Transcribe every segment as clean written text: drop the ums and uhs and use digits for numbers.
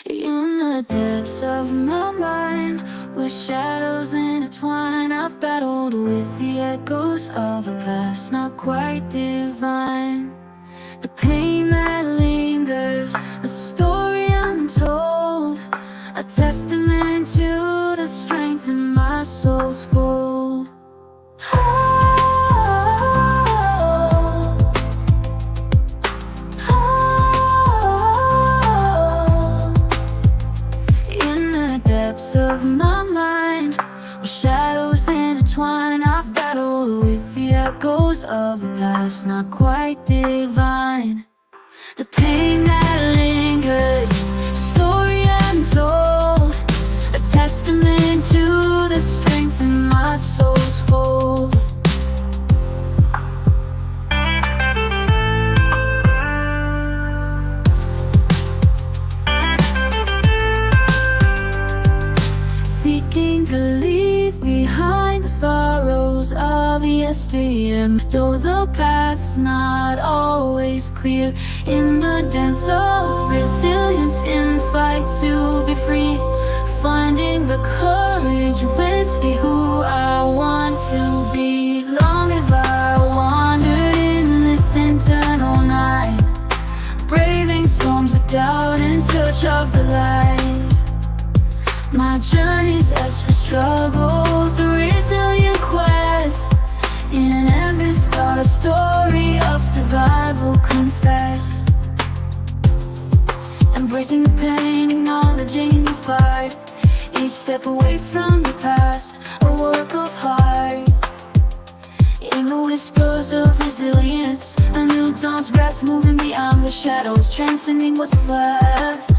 In the depths of my mind, where shadows intertwine, I've battled with the echoes of a past not quite divine. The pain that lingers, a story untold, a testament to the strength in my soul's fold. In the depths of my mind, where shadows intertwine, I've battled with the echoes of a past not quite divine. The pain that lingers, story untold, a testament to the strength in my soul's fold. Seeking to leave behind the sorrows of yesteryear, though the path's not always clear. In the dance of resilience, in fight to be free, finding the courage within to be who I want to be. Long have I wandered in this internal night, braving storms of doubt in search of the light. My journey's etched with struggles, a resilient quest. In every scar, a story of survival confessed. Embracing the pain, acknowledging its part. Each step away from the past, a work of heart. In the whispers of resilience, a new dawn's breath, moving beyond the shadows, transcending what's left.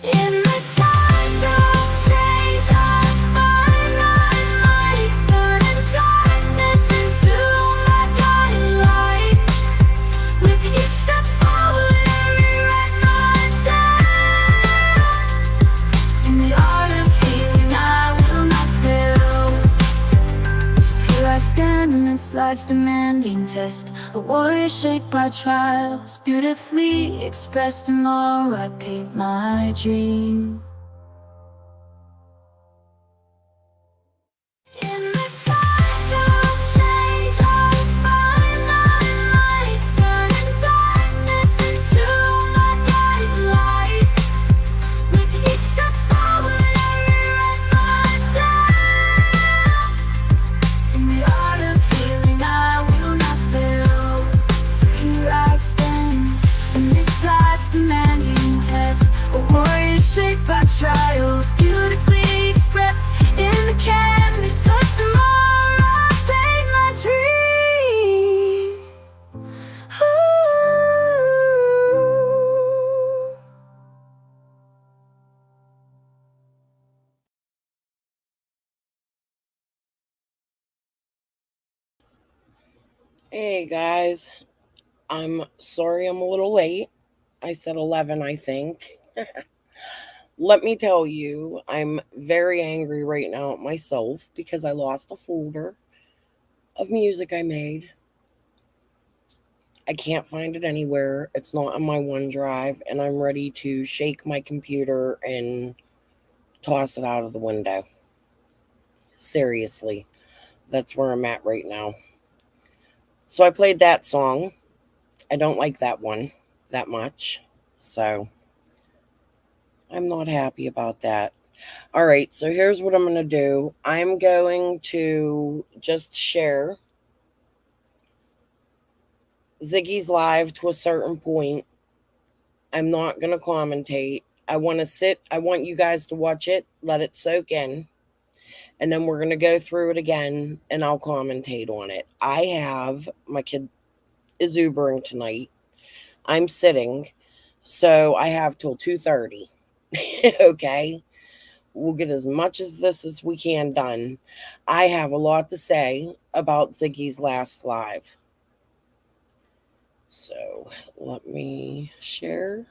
In the times of change, I find my light, turning darkness into my guiding light. With each step forward, I rewrite my day. In the art of healing, I will not fail. So here I stand in this life's demanding test, a warrior shaped by trials, beautifully expressed in law. I paint my dream. In the times of change, I find my light, turning darkness into my guiding light. With each step forward, I rewrite my day. In the art of healing, I will not fail. So here I stand, in this life's demanding test, a warrior shaped by trials, beautifully expressed in the canvas of tomorrow. I paint my dream. Ooh. Hey guys, I'm sorry I'm a little late. I said 11, I think. Let me tell you, I'm very angry right now at myself because I lost a folder of music I made. I can't find it anywhere. It's not on my OneDrive, and I'm ready to shake my computer and toss it out of the window. Seriously, that's where I'm at right now. So I played that song. I don't like that one that much. So I'm not happy about that. All right, so here's what I'm going to do. I'm going to just share Ziggy's live to a certain point. I'm not going to commentate. I want you guys to watch it, let it soak in, and then we're going to go through it again and I'll commentate on it. My kid is Ubering tonight. I'm sitting, so I have till 2:30. Okay? We'll get as much as this as we can done. I have a lot to say about Ziggy's last live. So let me share.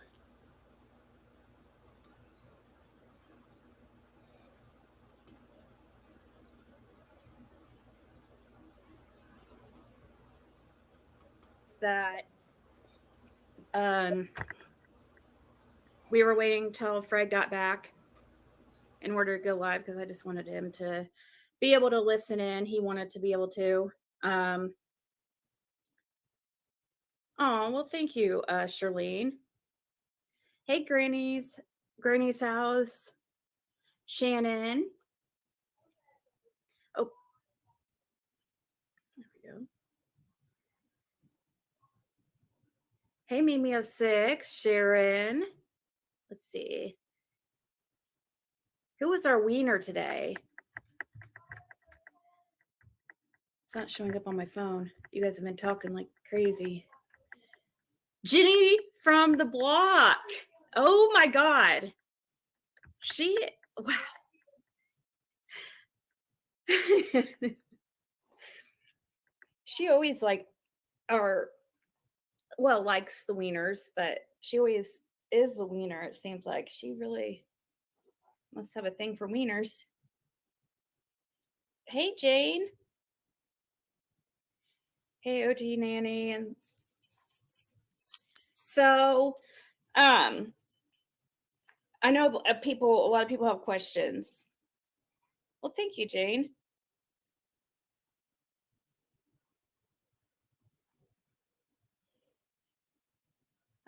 That um we were waiting till Fred got back in order to go live because I just wanted him to be able to listen in. He wanted to be able to. Oh, well, thank you, Charlene. Hey, Granny's house. Shannon. Oh, there we go. Hey, Mimi of 6. Sharon. Let's see. Who was our wiener today? It's not showing up on my phone. You guys have been talking like crazy. Ginny from the block. Oh my God. Wow. She always likes the wieners, but she always is the wiener. It seems like she really must have a thing for wieners. Hey, Jane. Hey, OG Nanny. And so, I know a lot of people have questions. Well, thank you, Jane.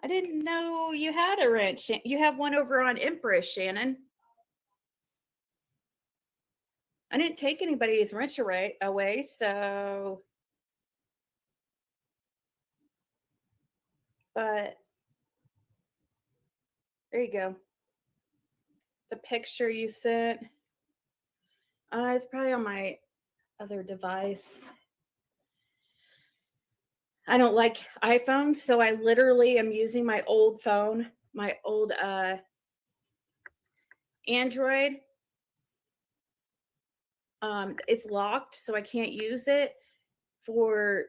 I didn't know you had a wrench. You have one over on Empress, Shannon. I didn't take anybody's wrench away, so. But there you go. The picture you sent. It's probably on my other device. I don't like iPhones, so I literally am using my old phone, my old Android. It's locked, so I can't use it for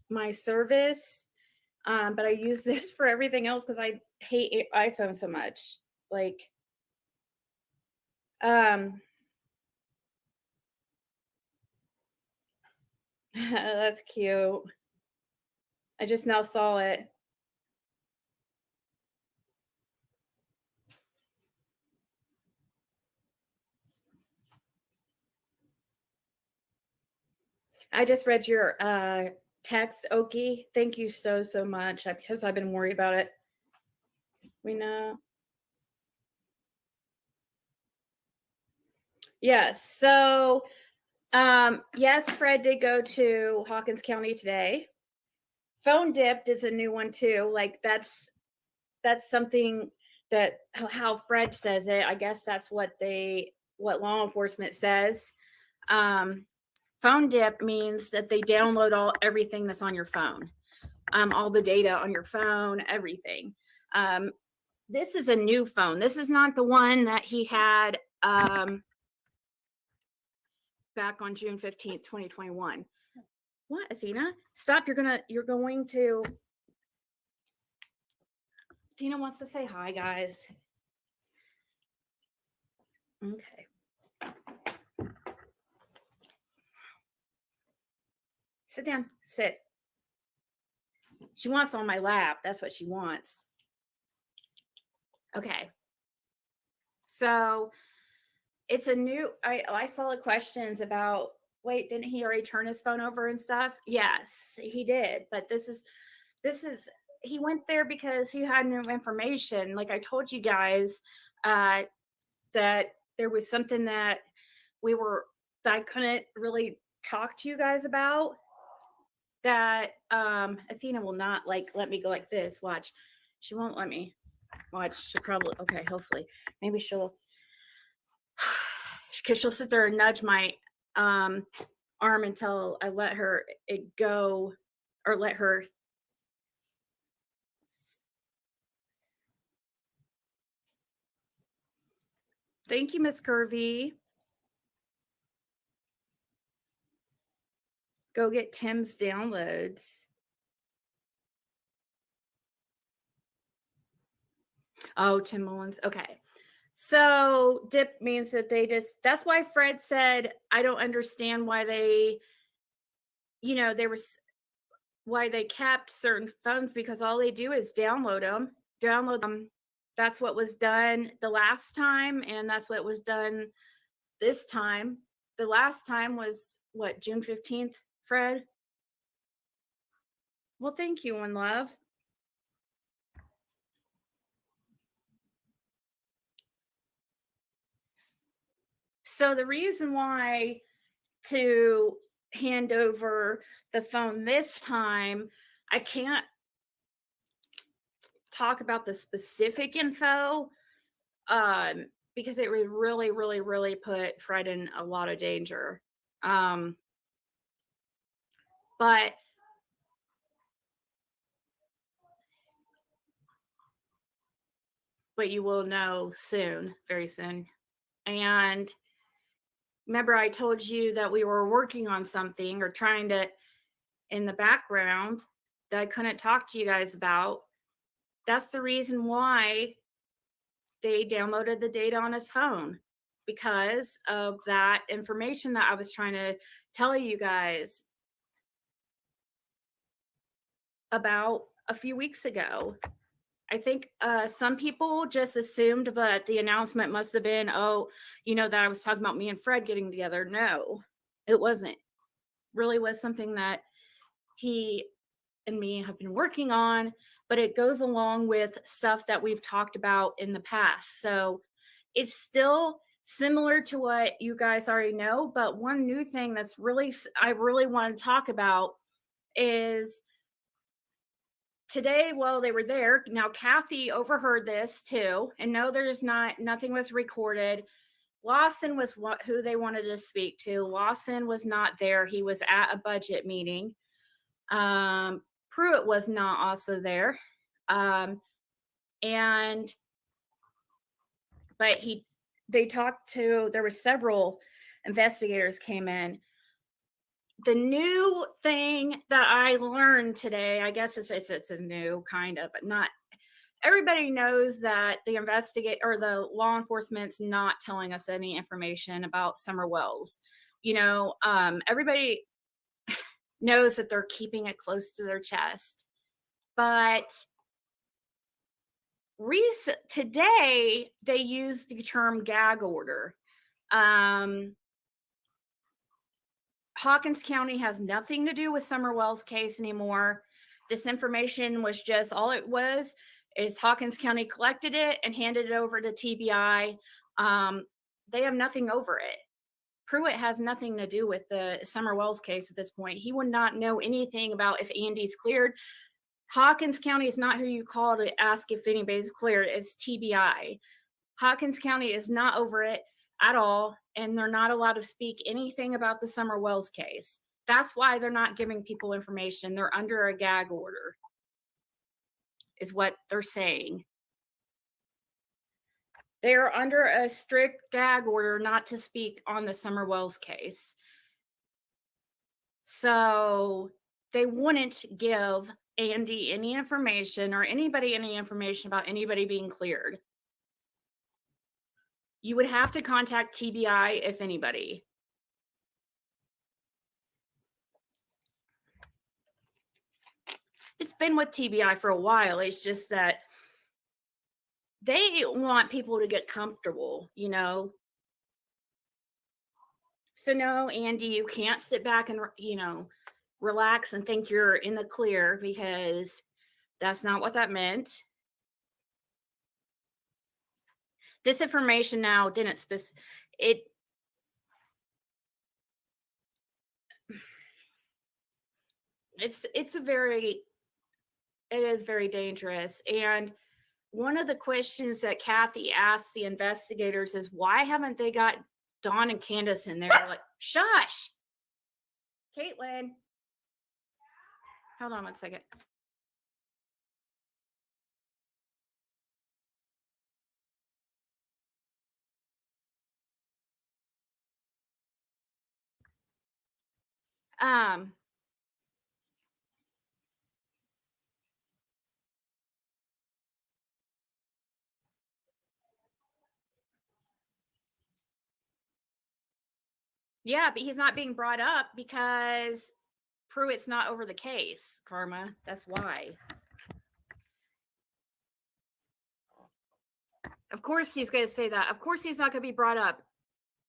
my service. But I use this for everything else because I hate iPhone so much. Like, that's cute. I just now saw it. I just read your text, Oki. Thank you so much because I've been worried about it. We know. Yes. So, yes, Fred did go to Hawkins County today. Phone dipped is a new one too. Like that's something that how Fred says it. I guess that's what law enforcement says. Phone dip means that they download everything that's on your phone, all the data on your phone, everything. This is a new phone. This is not the one that he had back on June 15th, 2021. What, Athena? Stop. You're going to. Tina wants to say hi, guys. Okay. Sit down. Sit. She wants on my lap. That's what she wants. Okay. So it's a new, I saw the questions about, wait, didn't he already turn his phone over and stuff? Yes, he did. But this is, he went there because he had new information. Like I told you guys, that there was something that I couldn't really talk to you guys about, that Athena will not let me go like this. Watch. She won't let me. Watch. She'll probably, okay, hopefully. Maybe she'll, because she'll sit there and nudge my arm until I let it go, or let her. Thank you, Miss Curvy. Go get Tim's downloads. Oh, Tim Mullins. Okay. So dip means that that's why Fred said, I don't understand why why they capped certain phones, because all they do is download them That's what was done the last time, and that's what was done this time. The last time was what, June 15th, Fred? Well, thank you, one love. So the reason why to hand over the phone this time, I can't talk about the specific info because it would really, really, really put Fred in a lot of danger. Um, but you will know soon, very soon. And remember, I told you that we were working on something or trying to in the background that I couldn't talk to you guys about. That's the reason why they downloaded the data on his phone, because of that information that I was trying to tell you guys about a few weeks ago. I think some people just assumed, but the announcement must have been, oh, that I was talking about me and Fred getting together. No, it wasn't. Really was something that he and me have been working on, but it goes along with stuff that we've talked about in the past. So it's still similar to what you guys already know, but one new thing I really want to talk about is today while they were there. Now Kathy overheard this too, and no, nothing was recorded. Lawson was who they wanted to speak to. Lawson was not there. He was at a budget meeting. Pruitt was not also there. And but they talked to, there were several investigators came in. The new thing that I learned today, I guess it's a new kind of, not everybody knows that the law enforcement's not telling us any information about Summer Wells. Everybody knows that they're keeping it close to their chest. But today they used the term gag order. Hawkins County has nothing to do with Summer Wells' case anymore. This information was just, all it was is Hawkins County collected it and handed it over to TBI. They have nothing over it. Pruitt has nothing to do with the Summer Wells case at this point. He would not know anything about if Andy's cleared. Hawkins County is not who you call to ask if anybody's cleared. It's TBI. Hawkins County is not over it at all, and they're not allowed to speak anything about the Summer Wells case. That's why they're not giving people information. They're under a gag order, is what they're saying. They're under a strict gag order not to speak on the Summer Wells case. So they wouldn't give Andy any information or anybody any information about anybody being cleared. You would have to contact TBI if anybody. It's been with TBI for a while. It's just that they want people to get comfortable, So no, Andy, you can't sit back and, relax and think you're in the clear, because that's not what that meant. This information now didn't it is very dangerous. And one of the questions that Kathy asked the investigators is, why haven't they got Dawn and Candace in there? Like, shush, Caitlin. Hold on one second. Yeah, but he's not being brought up because Pruitt's not over the case, Karma. That's why. Of course he's going to say that. Of course he's not going to be brought up.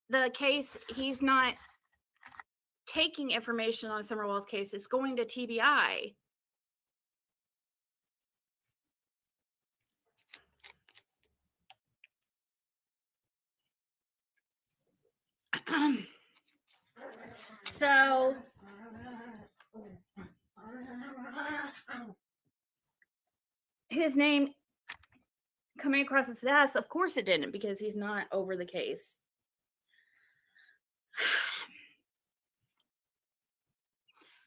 The case, he's not taking information on Summerwell's case. It's going to TBI. So his name coming across his desk, of course it didn't, because he's not over the case.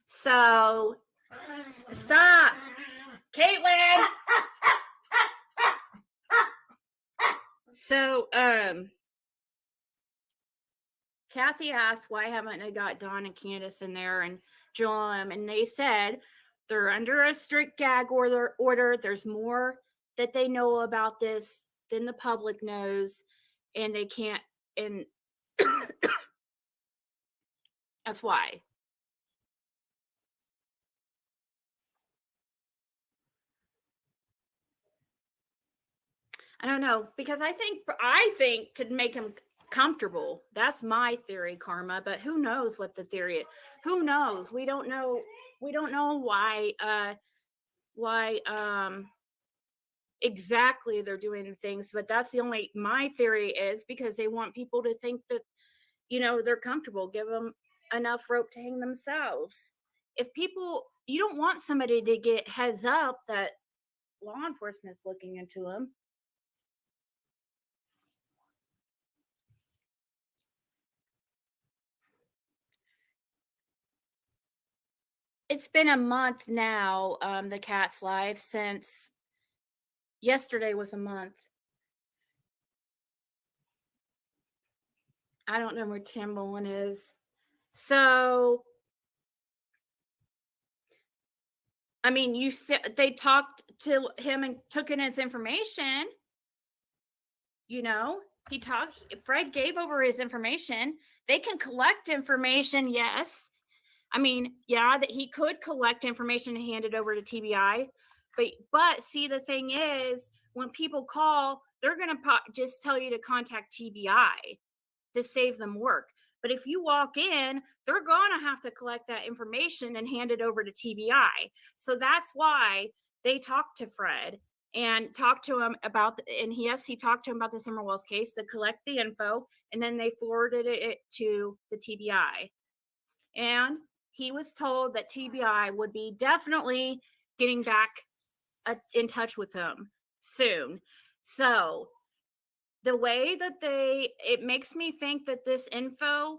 So stop, Caitlin. So Kathy asked, why haven't they got Dawn and Candace in there and Joel? And they said they're under a strict gag order. There's more that they know about this than the public knows, and they can't. And that's why. I don't know, because I think to make him comfortable. That's my theory, Karma. But who knows what the theory is? Who knows? We don't know. We don't know why exactly they're doing things. But that's the only, my theory is because they want people to think that, you know, they're comfortable. Give them enough rope to hang themselves. If people, you don't want somebody to get heads up that law enforcement's looking into them. It's been a month now, the cat's life, since yesterday was a month. I don't know where Timberland is. So, I mean, you said they talked to him and took in his information. You know, Fred gave over his information. They can collect information, yes. I mean, yeah, that he could collect information and hand it over to TBI. But see, the thing is, when people call, they're going to just tell you to contact TBI to save them work. But if you walk in, they're going to have to collect that information and hand it over to TBI. So that's why they talked to Fred and talked to him about, he talked to him about the Summerwell's case to collect the info, and then they forwarded it to the TBI. And he was told that TBI would be definitely getting back in touch with him soon. So the way that it makes me think that this info,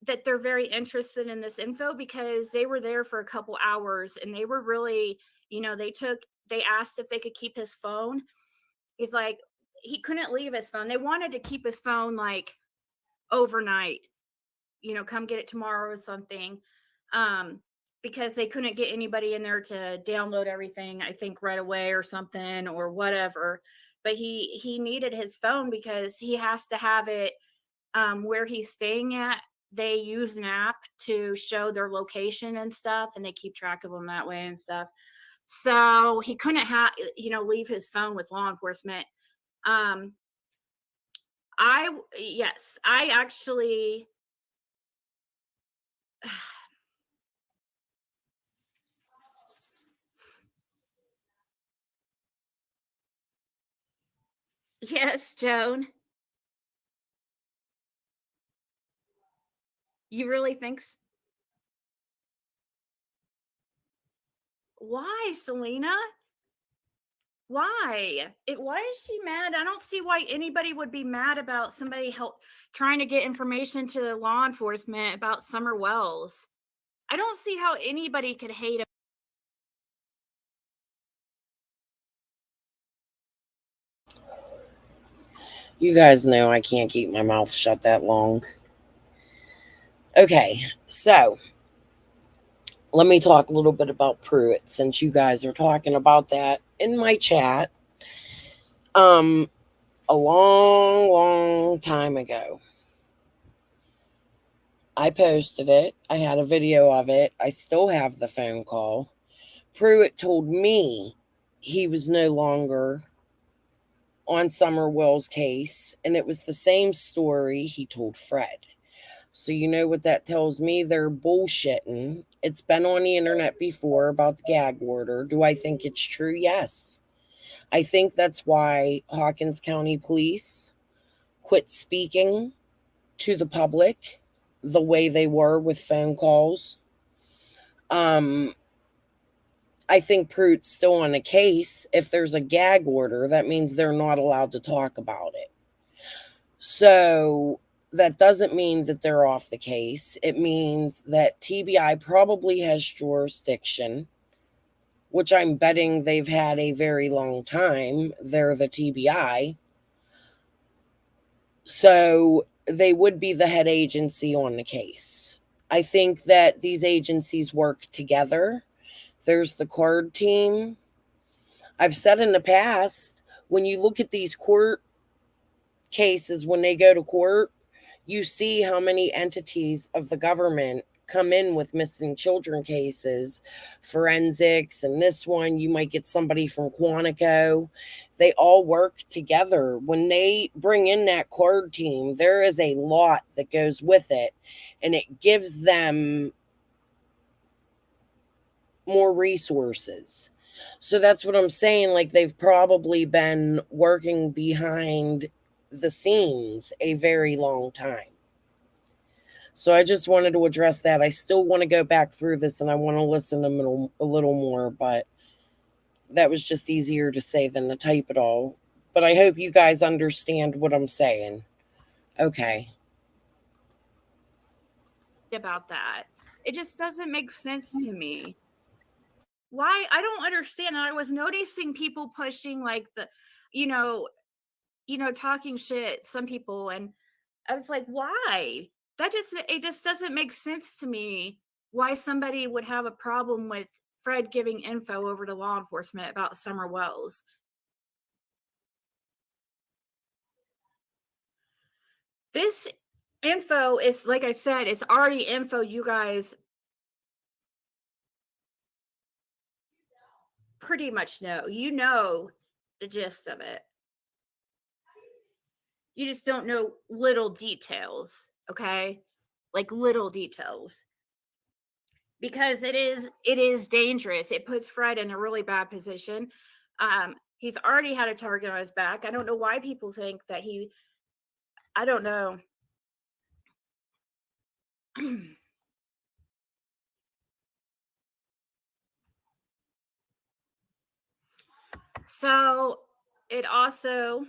that they're very interested in this info, because they were there for a couple hours and they were really, you know, they asked if they could keep his phone. He's like, he couldn't leave his phone. They wanted to keep his phone like overnight, you know, come get it tomorrow or something. Because they couldn't get anybody in there to download everything, I think, right away or something or whatever. But he needed his phone because he has to have it where he's staying at. They use an app to show their location and stuff, and they keep track of them that way and stuff. So he couldn't leave his phone with law enforcement. I actually yes, Joan. You really think why, Selena? Why? Why is she mad? I don't see why anybody would be mad about somebody trying to get information to the law enforcement about Summer Wells. I don't see how anybody could hate him. You guys know I can't keep my mouth shut that long. Okay, so let me talk a little bit about Pruitt, since you guys are talking about that in my chat. A long time ago, I posted it. I had a video of it. I still have the phone call. Pruitt told me he was no longer on Summer Will's case, and it was the same story he told Fred. So you know what that tells me? They're bullshitting. It's been on the internet before about the gag order. Do I think it's true? Yes. I think that's why Hawkins County Police quit speaking to the public the way they were with phone calls. I think Pruitt's still on a case. If there's a gag order, that means they're not allowed to talk about it. So that doesn't mean that they're off the case. It means that TBI probably has jurisdiction, which I'm betting they've had a very long time. They're the TBI. So they would be the head agency on the case. I think that these agencies work together. There's the card team. I've said in the past, when you look at these court cases, when they go to court, you see how many entities of the government come in with missing children cases, forensics, and this one, you might get somebody from Quantico. They all work together. When they bring in that card team, there is a lot that goes with it, and it gives them more resources. So that's what I'm saying. Like, they've probably been working behind the scenes a very long time. So I just wanted to address that. I still want to go back through this and I want to listen a little more, but that was just easier to say than to type it all. But I hope you guys understand what I'm saying. Okay. About that. It just doesn't make sense to me. Why? I don't understand. I was noticing people pushing like the, you know, talking shit, some people, and I was like, why? It just doesn't make sense to me why somebody would have a problem with Fred giving info over to law enforcement about Summer Wells. This info is, like I said, it's already info you guys pretty much know. You know the gist of it. You just don't know little details, okay? Like little details. Because it is dangerous. It puts Fred in a really bad position. He's already had a target on his back. I don't know why people think that I don't know. So it also,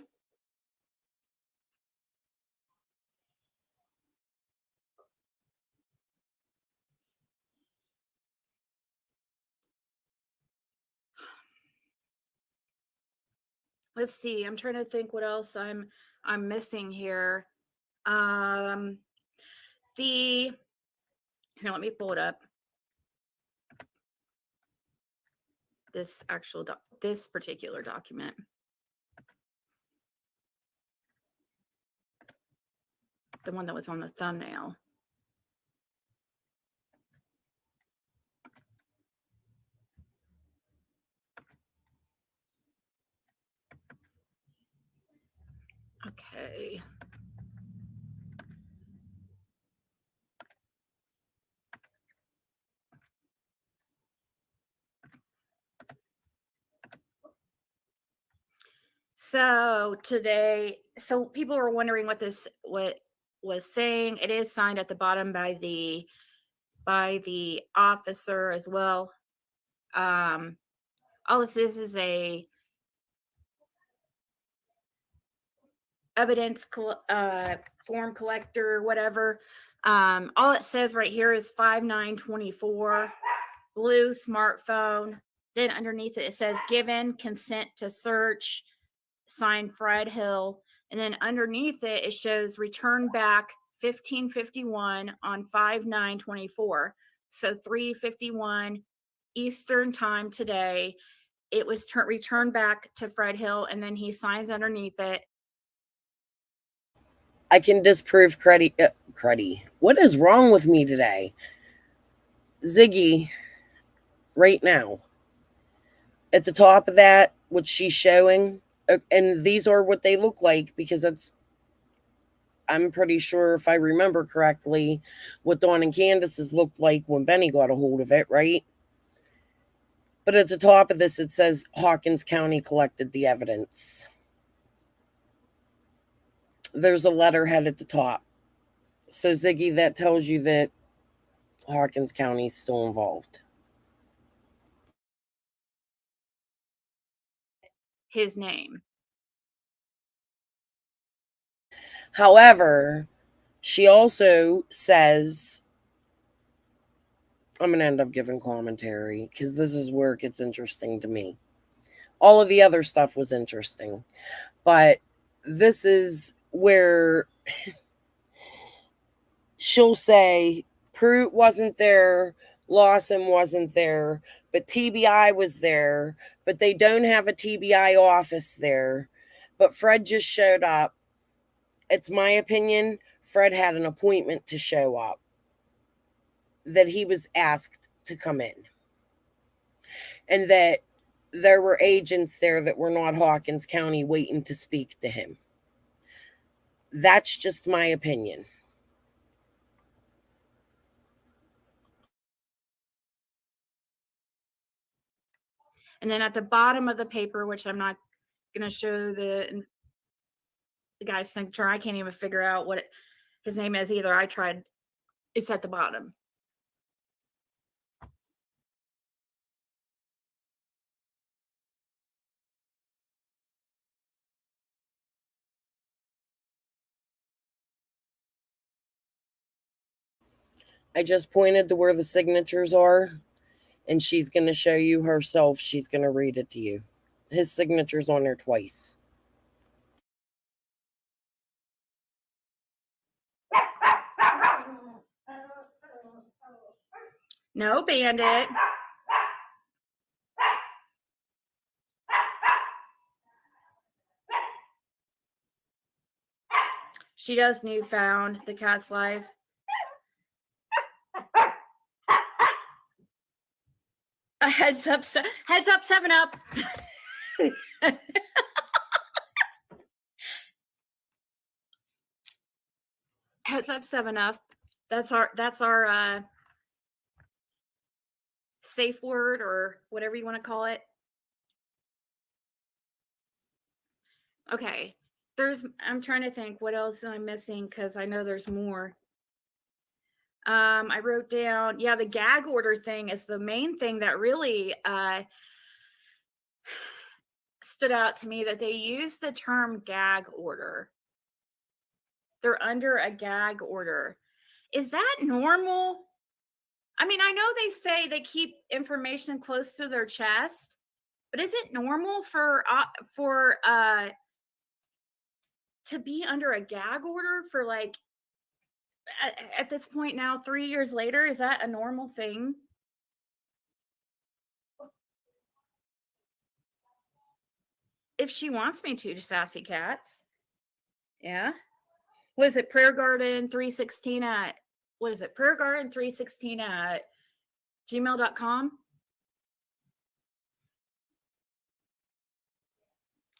let's see, I'm trying to think what else I'm missing here. Here, let me pull it up. This this particular document. The one that was on the thumbnail. Okay. So today, so people were wondering what was saying. It is signed at the bottom by the officer as well. All this is a evidence form collector, whatever. All it says right here is 5924, blue smartphone. Then underneath it says given consent to search, signed Fred Hill. And then underneath it, it shows return back 1551 on 5924. So 3:51 Eastern time today. It was returned back to Fred Hill, and then he signs underneath it. I can disprove Cruddy. What is wrong with me today? Ziggy, right now. At the top of that, what she's showing, And these are what they look like because I'm pretty sure if I remember correctly, what Dawn and Candace's looked like when Benny got a hold of it, right? But at the top of this, it says Hawkins County collected the evidence. There's a letterhead at the top. So, Ziggy, that tells you that Hawkins County is still involved. His name. However, she also says, I'm going to end up giving commentary because this is where it gets interesting to me. All of the other stuff was interesting, but this is where she'll say Pruitt wasn't there, Lawson wasn't there, but TBI was there, but they don't have a TBI office there. But Fred just showed up. It's my opinion, Fred had an appointment to show up, that he was asked to come in, and that there were agents there that were not Hawkins County waiting to speak to him. That's just my opinion. And then at the bottom of the paper, which I'm not going to show the guy's signature, I can't even figure out what his name is either. I tried. It's at the bottom. I just pointed to where the signatures are, and she's going to show you herself. She's going to read it to you. His signature's on there twice. No, Bandit. She does Newfound, the cat's life. A heads up, 7-Up. Heads up, 7-Up. That's our safe word, or whatever you want to call it. Okay. I'm trying to think what else am I missing, because I know there's more. I wrote down, the gag order thing is the main thing that really stood out to me, that they use the term gag order. They're under a gag order. Is that normal? I mean, I know they say they keep information close to their chest, but is it normal for to be under a gag order for, like, at this point now, 3 years later? Is that a normal thing? If she wants me to, Sassy Cats. Yeah. Was it Prayer Garden 316 at, what is it? Prayer Garden 316 at gmail.com?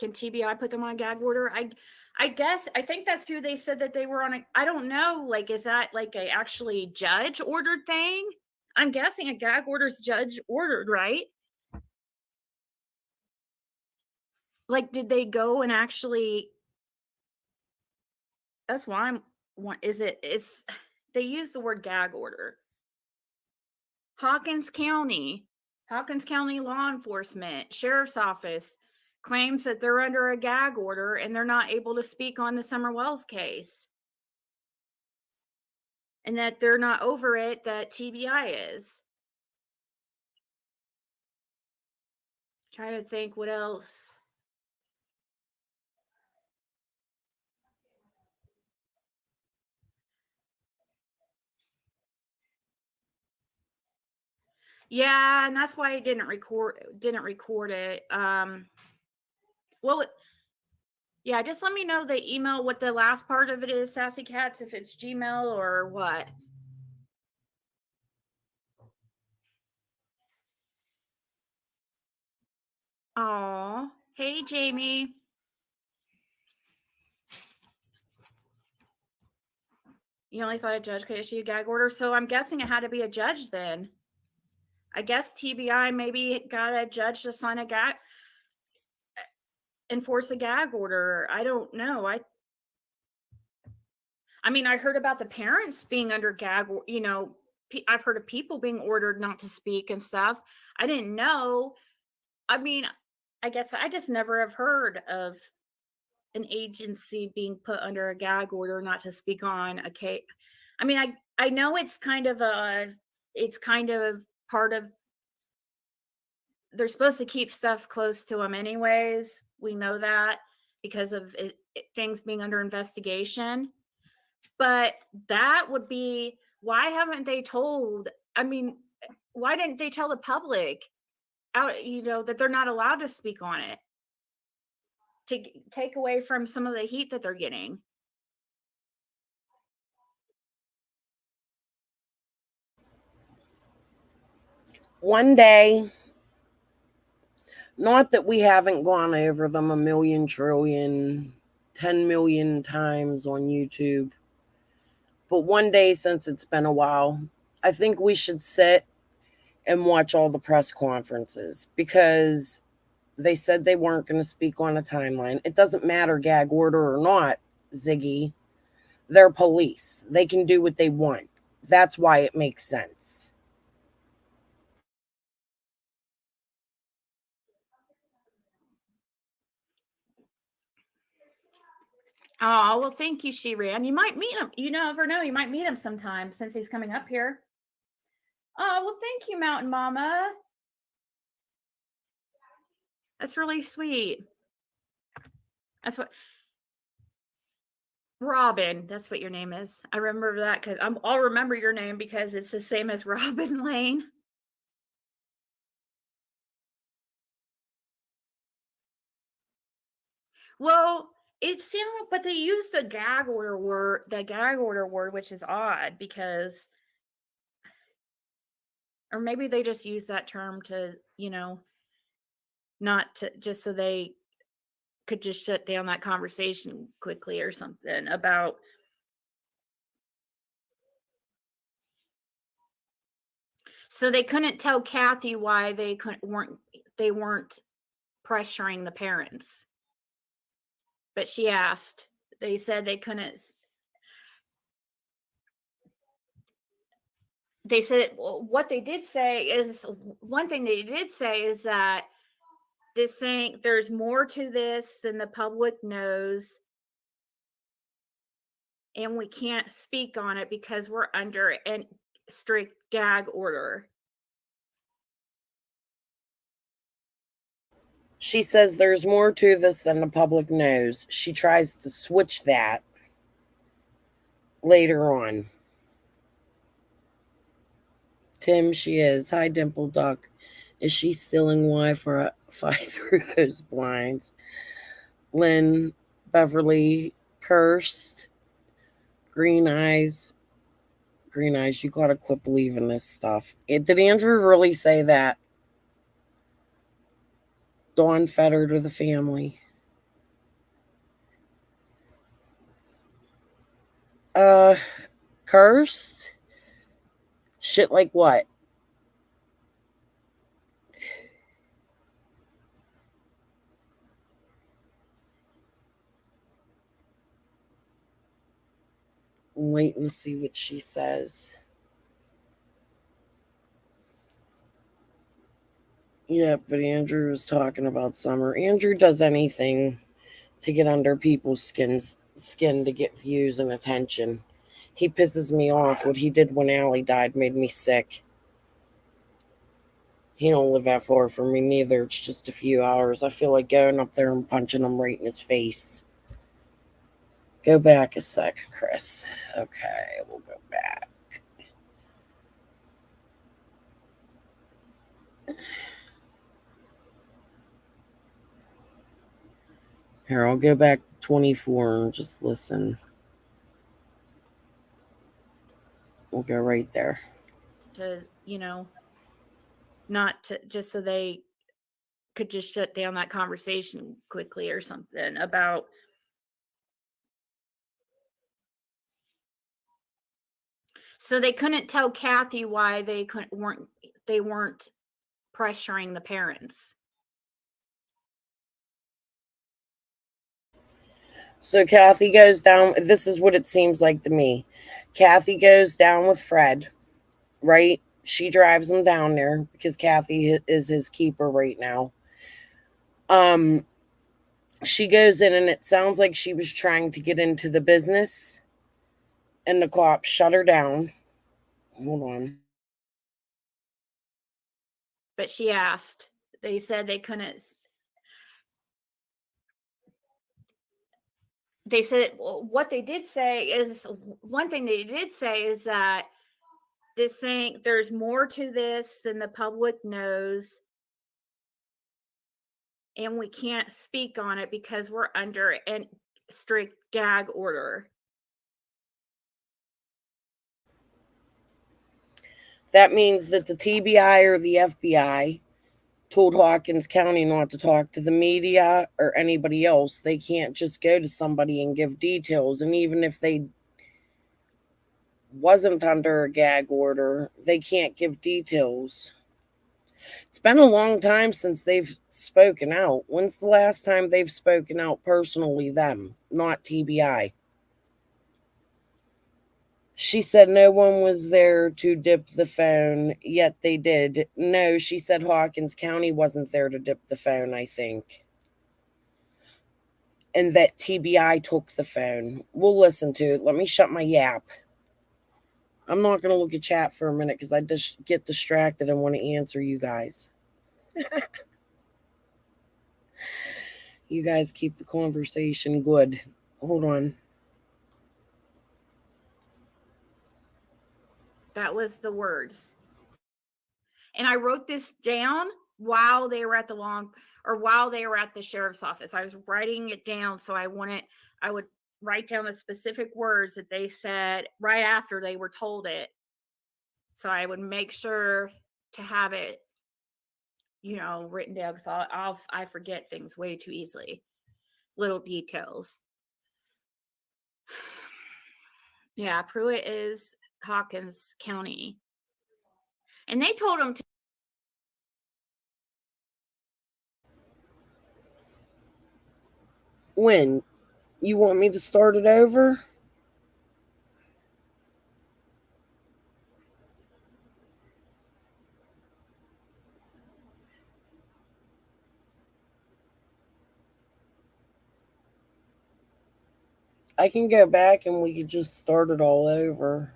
Can TBI put them on a gag order? I guess, I think that's who they said that they were on. I don't know. Like, is that like a actually judge ordered thing? I'm guessing a gag order's judge ordered, right? Like, did they go and actually? That's why it's they use the word gag order. Hawkins County Law Enforcement Sheriff's Office claims that they're under a gag order and they're not able to speak on the Summer Wells case, and that they're not over it, that TBI is. Trying to think what else. Yeah, and that's why I didn't record it. Well, yeah, just let me know the email, what the last part of it is, Sassy Cats, if it's Gmail or what. Aw, hey Jamie. You only thought a judge could issue a gag order, so I'm guessing it had to be a judge then. I guess TBI maybe got a judge to sign a gag, enforce a gag order. I don't know. I mean, I heard about the parents being under gag, I've heard of people being ordered not to speak and stuff. I didn't know. I mean, I guess I just never have heard of an agency being put under a gag order not to speak on a case. I mean, I know it's kind of part of, they're supposed to keep stuff close to them anyways. We know that because of things being under investigation. But that would be, why haven't they told? I mean, why didn't they tell the public out, that they're not allowed to speak on it to take away from some of the heat that they're getting? One day, not that we haven't gone over them a million trillion, 10 million times on YouTube, but one day since it's been a while, I think we should sit and watch all the press conferences because they said they weren't going to speak on a timeline. It doesn't matter, gag order or not, Ziggy. They're police. They can do what they want. That's why it makes sense. Oh, well, thank you, She-Ran. You might meet him. You never know. You might meet him sometime since he's coming up here. Oh, well, thank you, Mountain Mama. That's really sweet. That's what Robin. That's what your name is. I remember that because I'll remember your name because it's the same as Robin Lane. Well, it's similar, but they used the gag order word, which is odd because, or maybe they just use that term to, not to, just so they could just shut down that conversation quickly or something about. So they couldn't tell Kathy why they weren't pressuring the parents. But she asked. They said they couldn't. They said what they did say is, one thing they did say is that this thing, there's more to this than the public knows, and we can't speak on it because we're under a strict gag order. She says there's more to this than the public knows. She tries to switch that later on. Tim, she is. Hi, Dimple Duck. Is she stealing Wi-Fi through those blinds? Lynn, Beverly, Cursed, Green Eyes. Green Eyes, you gotta quit believing this stuff. Did Andrew really say that? Dawn fed her to the family. Uh, Cursed? Shit like what? Wait and see what she says. Yeah, but Andrew was talking about Summer. Andrew does anything to get under people's skin to get views and attention. He pisses me off. What he did when Allie died made me sick. He don't live that far from me neither. It's just a few hours. I feel like going up there and punching him right in his face. Go back a sec, Chris. Okay, we'll go back. Here, I'll go back 24 and just listen. We'll go right there. To, not to, just so they could just shut down that conversation quickly or something about. So they couldn't tell Kathy why they weren't pressuring the parents. So Kathy goes down. This is what it seems like to me. Kathy goes down with Fred, right? She drives him down there because Kathy is his keeper right now. Um, she goes in, and it sounds like she was trying to get into the business, and the cops shut her down. Hold on. But she asked. They said they couldn't. They said what they did say is one thing they did say is that this thing, there's more to this than the public knows, and we can't speak on it because we're under a strict gag order. That means that the TBI or the FBI told Hawkins County not to talk to the media or anybody else. They can't just go to somebody and give details. And even if they wasn't under a gag order, they can't give details. It's been a long time since they've spoken out. When's the last time they've spoken out personally, them, not TBI? She said no one was there to dip the phone, yet they did. No, she said Hawkins County wasn't there to dip the phone, I think. And that TBI took the phone. We'll listen to it. Let me shut my yap. I'm not going to look at chat for a minute because I just get distracted and want to answer you guys. You guys keep the conversation good. Hold on. That was the words. And I wrote this down while they were at while they were at the sheriff's office. I was writing it down so I would write down the specific words that they said right after they were told it. So I would make sure to have it, written down because I forget things way too easily. Little details. Yeah, Pruitt is Hawkins County. And they told him to. When? You want me to start it over? I can go back and we could just start it all over.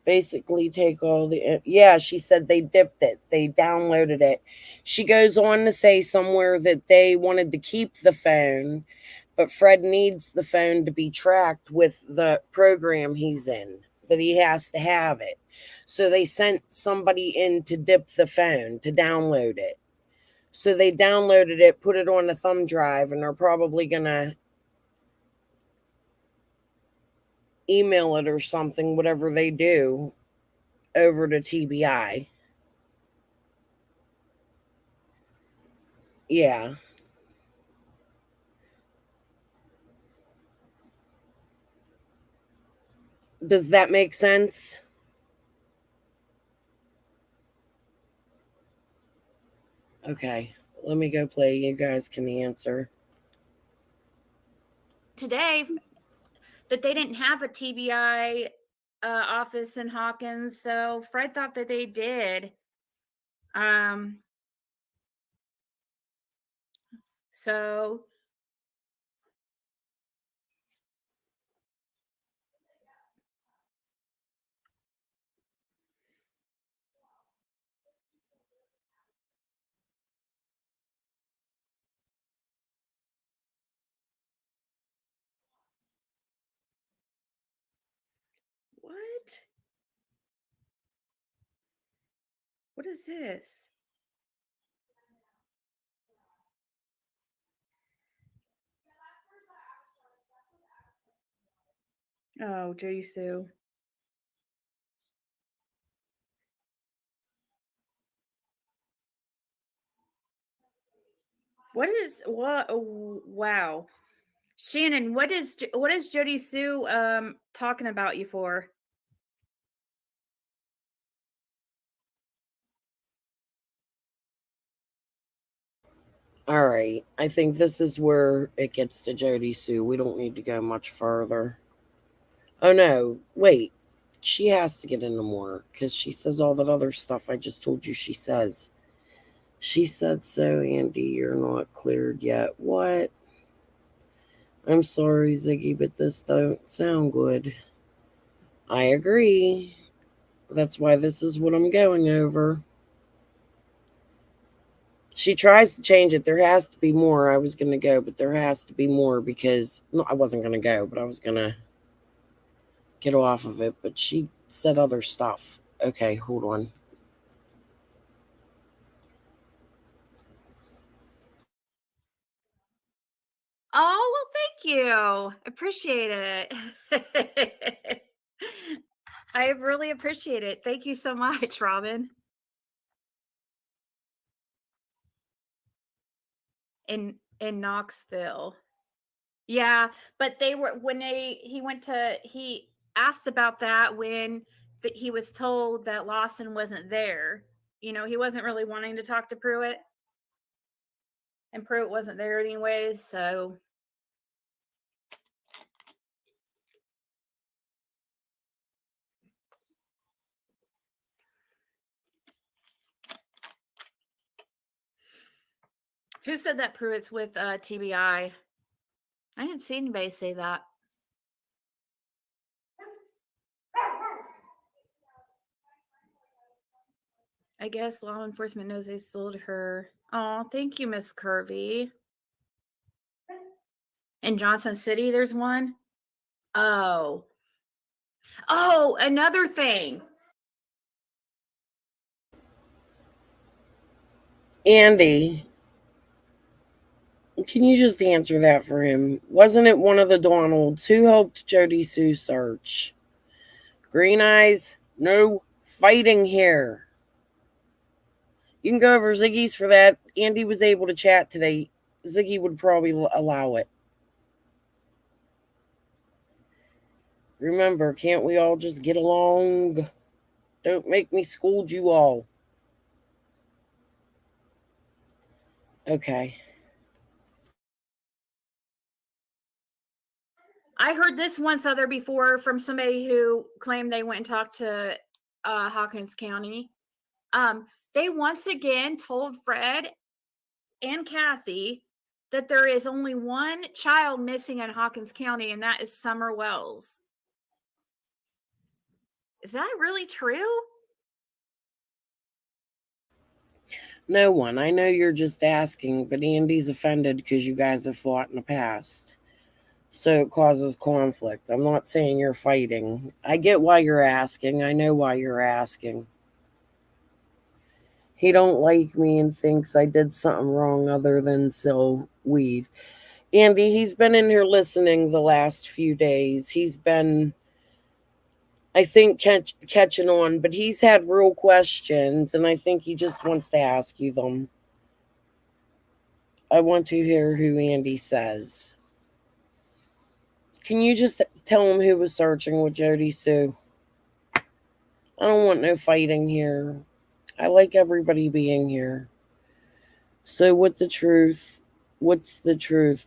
Basically, take all the. Yeah, she said they dipped it, they downloaded it. She goes on to say somewhere that they wanted to keep the phone, but Fred needs the phone to be tracked with the program he's in, that he has to have it. So they sent somebody in to dip the phone, to download it. So they downloaded it, put it on a thumb drive, and are probably going to email it or something, whatever they do, over to TBI. Yeah. Does that make sense? Okay. Let me go play. You guys can answer. Today that they didn't have a TBI office in Hawkins, so Fred thought that they did. So what? What is this? Oh, Jody Sue. What? Oh, wow. Shannon, what is Jody Sue talking about you for? All right. I think this is where it gets to Jody Sue. We don't need to go much further. Oh no, wait. She has to get into more because she says all that other stuff I just told you she says. She said so, Andy, you're not cleared yet. What? I'm sorry, Ziggy, but this don't sound good. I agree. That's why this is what I'm going over. She tries to change it. There has to be more. I was going to go, but there has to be more because no, I wasn't going to go, but I was going to get off of it. But she said other stuff. Okay, hold on. Oh, well, thank you. Appreciate it. I really appreciate it. Thank you so much, Robin. In Knoxville. Yeah, but they were when he asked about that when he was told that Lawson wasn't there. He wasn't really wanting to talk to Pruitt, and Pruitt wasn't there anyways, so who said that Pruitt's with TBI? I didn't see anybody say that. I guess law enforcement knows they sold her. Oh, thank you, Miss Curvy. In Johnson City, there's one. Oh. Oh, another thing. Andy, can you just answer that for him? Wasn't it one of the Donalds who helped Jody Sue search? Green eyes? No fighting here. You can go over Ziggy's for that. Andy was able to chat today. Ziggy would probably allow it. Remember, can't we all just get along? Don't make me scold you all. Okay. I heard this once other before from somebody who claimed they went and talked to Hawkins County. They once again told Fred and Kathy that there is only one child missing in Hawkins County, and that is Summer Wells. Is that really true? No one. I know you're just asking, but Andy's offended because you guys have fought in the past. So it causes conflict. I'm not saying you're fighting. I get why you're asking. I know why you're asking. He don't like me and thinks I did something wrong other than sell weed. Andy, he's been in here listening the last few days. He's been, I think, catching on, but he's had real questions, and I think he just wants to ask you them. I want to hear who Andy says. Can you just tell him who was searching with Jody Sue? I don't want no fighting here. I like everybody being here. So, what's the truth?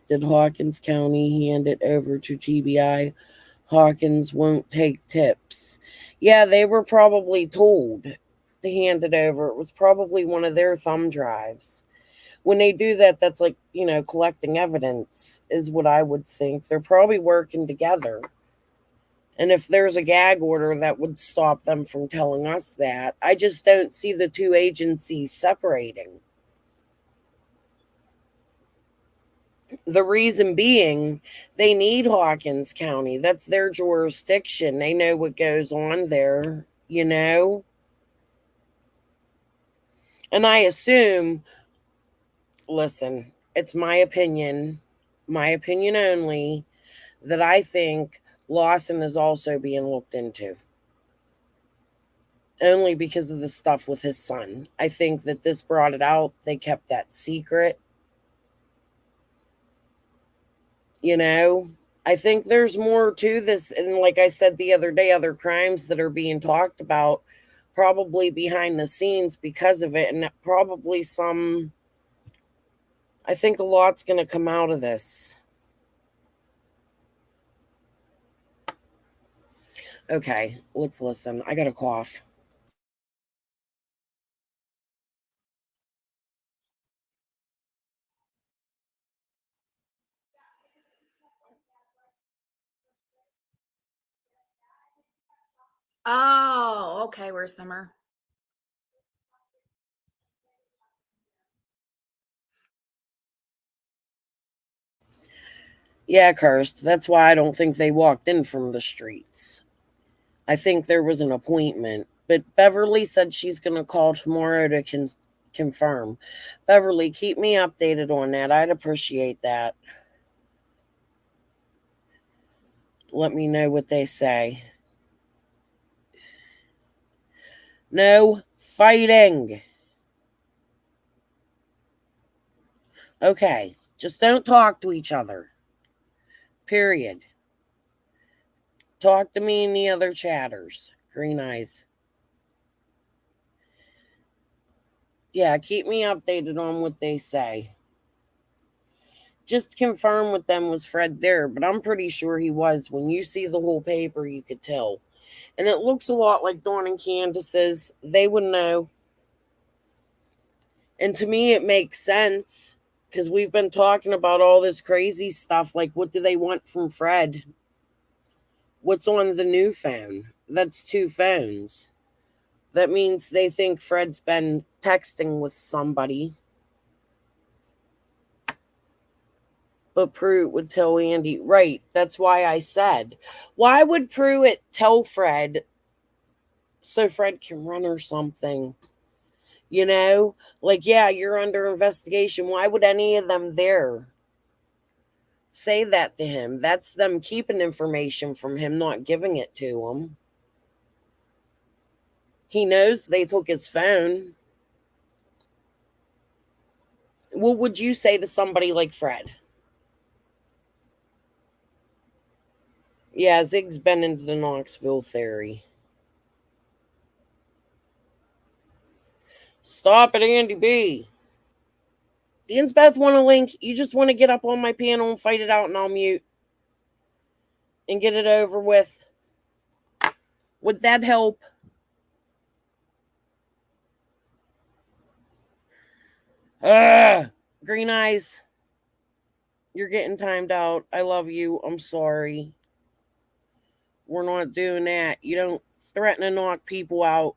Did Hawkins County hand it over to TBI? Hawkins won't take tips. Yeah, they were probably told to hand it over. It was probably one of their thumb drives. When they do that, that's like, collecting evidence, is what I would think. They're probably working together. And if there's a gag order that would stop them from telling us that, I just don't see the two agencies separating. The reason being, they need Hawkins County. That's their jurisdiction. They know what goes on there. And I assume, listen, it's my opinion only, that I think Lawson is also being looked into. Only because of the stuff with his son. I think that this brought it out. They kept that secret. You know, I think there's more to this. And like I said the other day, other crimes that are being talked about probably behind the scenes because of it. And probably some I think a lot's going to come out of this. Okay, let's listen. I got a cough. Oh, okay. Where's Summer? Yeah, cursed. That's why I don't think they walked in from the streets. I think there was an appointment, but Beverly said she's going to call tomorrow to confirm. Beverly, keep me updated on that. I'd appreciate that. Let me know what they say. No fighting. Okay, just don't talk to each other. Period. Talk to me and the other chatters. Green eyes. Yeah, keep me updated on what they say. Just confirm with them, was Fred there, but I'm pretty sure he was. When you see the whole paper, you could tell. And it looks a lot like Dawn and Candace's. They would know. And to me, it makes sense because we've been talking about all this crazy stuff. Like, what do they want from Fred? What's on the new phone? That's two phones. That means they think Fred's been texting with somebody. But Pruitt would tell Andy, right? That's why I said, why would Pruitt tell Fred so Fred can run or something? You know, like, yeah, you're under investigation. Why would any of them there say that to him? That's them keeping information from him, not giving it to him. He knows they took his phone. What would you say to somebody like Fred? Yeah, Zig's been into the Knoxville theory. Stop it, Andy B. The ends both want a link. You just want to get up on my panel and fight it out, and I'll mute and get it over with. Would that help? Green eyes. You're getting timed out. I love you. I'm sorry. We're not doing that. You don't threaten to knock people out.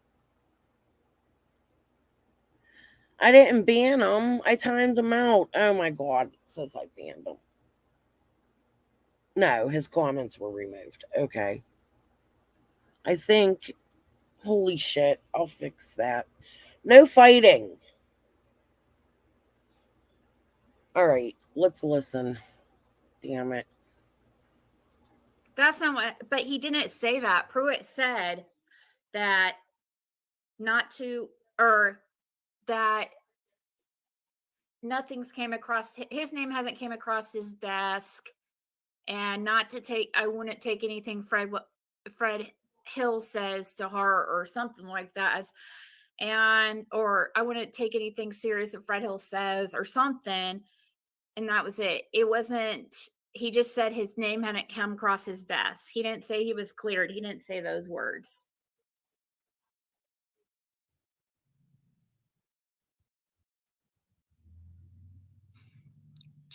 I didn't ban him. I timed him out. Oh my god. It says I banned him. No, his comments were removed. Okay. I think. Holy shit. I'll fix that. No fighting. All right. Let's listen. Damn it. That's not what, but he didn't say that. Pruitt said that not to, or that nothing's came across his name hasn't came across his desk, and not to take, I wouldn't take anything Fred Hill says to her or something like that, and or I wouldn't take anything serious that Fred Hill says or something, and that was it. It wasn't, he just said his name hadn't come across his desk. He didn't say he was cleared. He didn't say those words.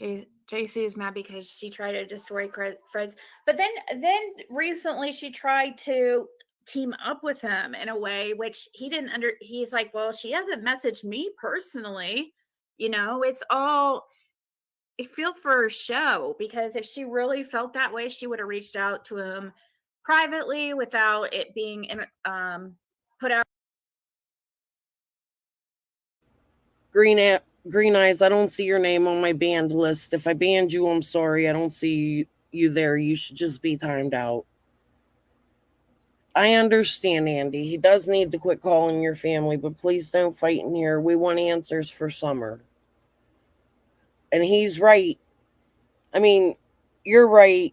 JC is mad because she tried to destroy Fred's, but then recently she tried to team up with him in a way which he didn't under. He's like, well, she hasn't messaged me personally. It's all, I feel for show, because if she really felt that way, she would have reached out to him privately without it being put out. Green eyes. I don't see your name on my banned list. If I banned you, I'm sorry. I don't see you there. You should just be timed out. I understand, Andy. He does need to quit calling your family, but please don't fight in here. We want answers for Summer. And he's right. I mean, you're right.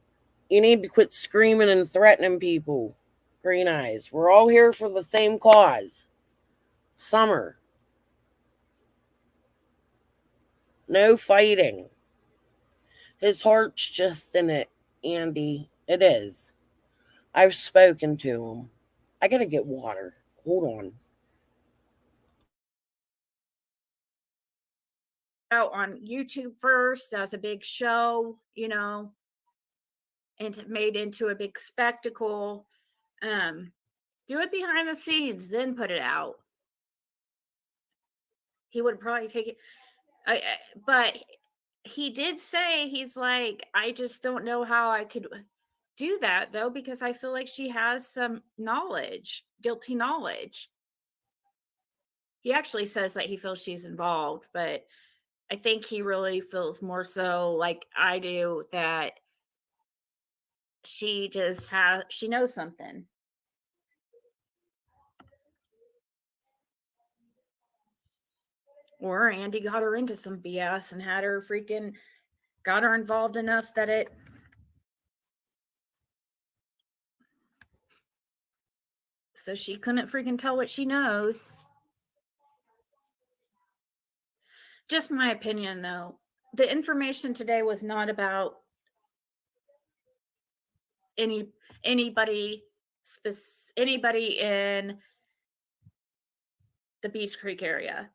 You need to quit screaming and threatening people. Green eyes. We're all here for the same cause. Summer. No fighting. His heart's just in it, Andy. It is. I've spoken to him. I gotta get water. Hold on. Out on YouTube first as a big show, and made into a big spectacle. Do it behind the scenes, then put it out. He would probably take it. But he did say, he's like, I just don't know how I could do that though, because I feel like she has some knowledge, guilty knowledge. He actually says that he feels she's involved, but I think he really feels more so like I do that she knows something. Or Andy got her into some BS and had her got her involved enough that so she couldn't freaking tell what she knows. Just my opinion, though. The information today was not about anybody anybody in the Beach Creek area.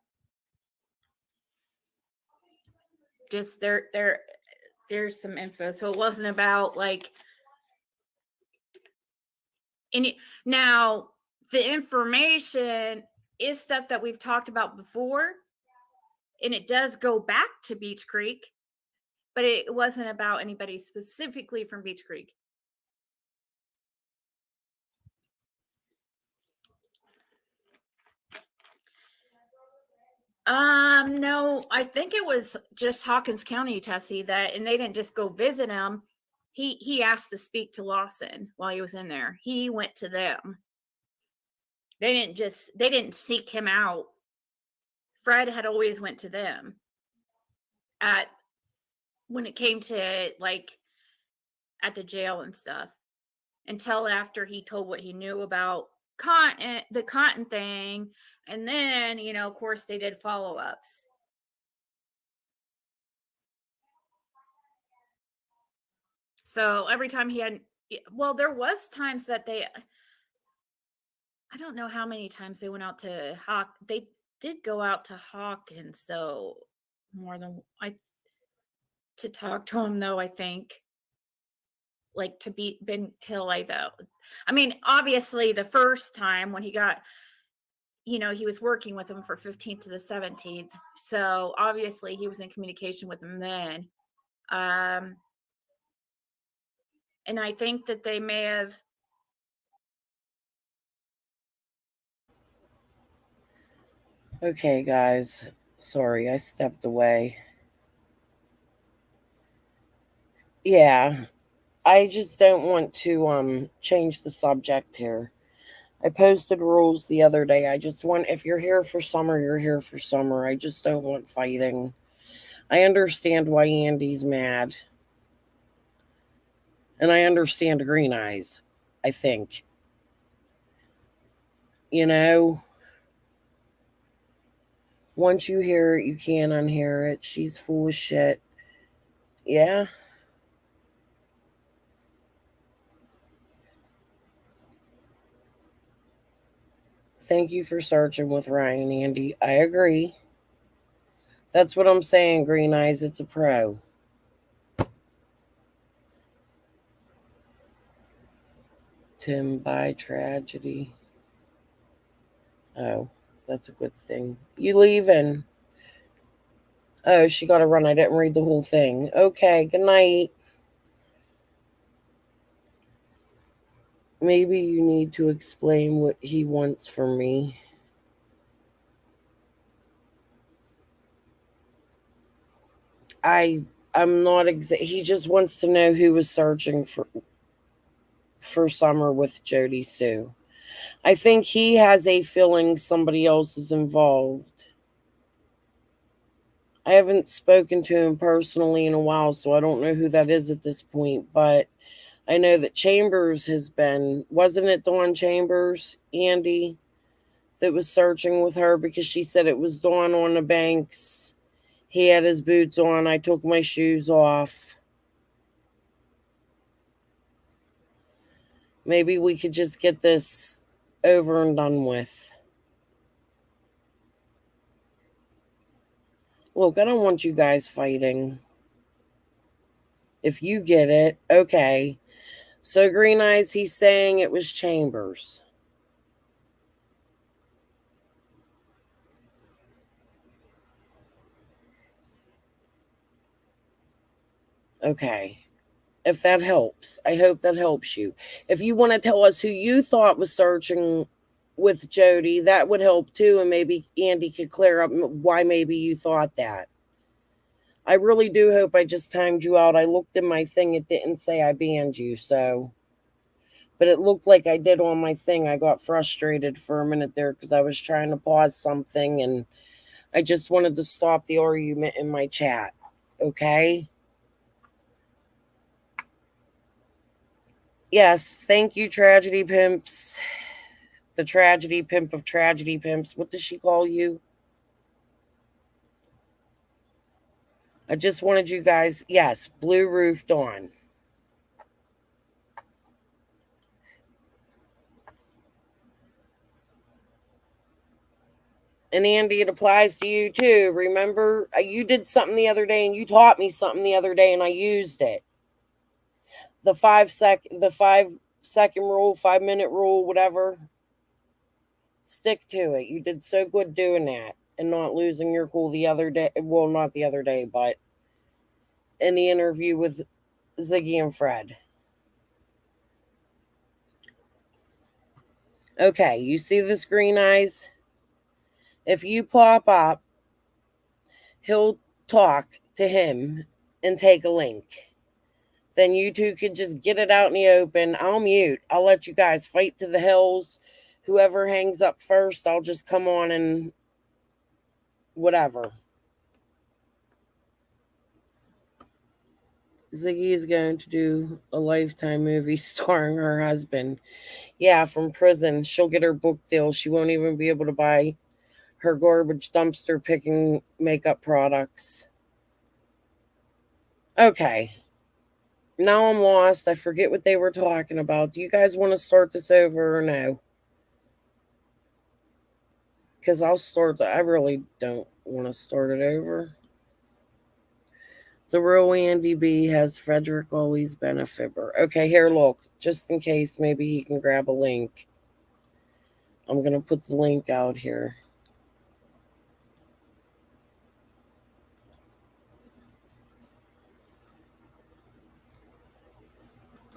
Just there's some info. So it wasn't about like any. Now the information is stuff that we've talked about before, and it does go back to Beach Creek, but it wasn't about anybody specifically from Beach Creek. No, I think it was just Hawkins County, Tessie, and they didn't just go visit him. He asked to speak to Lawson while he was in there. He went to them. They didn't seek him out. Fred had always went to them when it came to like at the jail and stuff, until after he told what he knew about the cotton thing, and then of course they did follow-ups. So every time there was times that I don't know how many times they went out to Hawk. They did go out to Hawkins, so more than to talk to him though, I think. Like to beat Ben Hill, though. I mean, obviously the first time when he got, he was working with him for 15th to the 17th. So obviously he was in communication with him then. And I think that they may have. Okay, guys. Sorry, I stepped away. Yeah, I just don't want to change the subject here. I posted rules the other day. I just want, if you're here for summer, you're here for summer. I just don't want fighting. I understand why Andy's mad. And I understand Green Eyes, I think. You know, once you hear it, you can't unhear it. She's full of shit. Yeah. Thank you for searching with Ryan, Andy. I agree. That's what I'm saying, Green Eyes. It's a pro. Tim by tragedy. Oh, that's a good thing. You leaving? Oh, she got to run. I didn't read the whole thing. Okay, good night. Maybe you need to explain what he wants from me. I'm not he just wants to know who was searching for Summer with Jody Sue. I think he has a feeling somebody else is involved. I haven't spoken to him personally in a while, so I don't know who that is at this point, but I know that Chambers wasn't it Dawn Chambers, Andy, that was searching with her because she said it was Dawn on the banks. He had his boots on. I took my shoes off. Maybe we could just get this over and done with. Look, I don't want you guys fighting. If you get it, okay. So, Green Eyes, he's saying it was Chambers. Okay. If that helps, I hope that helps you. If you want to tell us who you thought was searching with Jody, that would help too. And maybe Andy could clear up why maybe you thought that. I really do hope I just timed you out. I looked in my thing, it didn't say I banned you, so. But it looked like I did on my thing. I got frustrated for a minute there because I was trying to pause something and I just wanted to stop the argument in my chat. Okay? Yes, thank you, Tragedy Pimps. The Tragedy Pimp of Tragedy Pimps. What does she call you? I just wanted you guys. Yes, Blue Roof Dawn. And Andy, it applies to you too. Remember, you did something the other day and you taught me something the other day and I used it. The 5-second rule, 5-minute rule, whatever. Stick to it. You did so good doing that and not losing your cool the other day. Well, not the other day, but in the interview with Ziggy and Fred. Okay, you see this, Green Eyes? If you pop up, he'll talk to him and take a link. Then you two could just get it out in the open. I'll mute. I'll let you guys fight to the hills. Whoever hangs up first, I'll just come on and whatever. Ziggy is going to do a Lifetime movie starring her husband. Yeah, from prison. She'll get her book deal. She won't even be able to buy her garbage dumpster picking makeup products. Okay. Now I'm lost. I forget what they were talking about. Do you guys want to start this over or no? Because I really don't want to start it over. The real Andy B has Frederick always been a fibber. Okay, here, look. Just in case maybe he can grab a link. I'm going to put the link out here.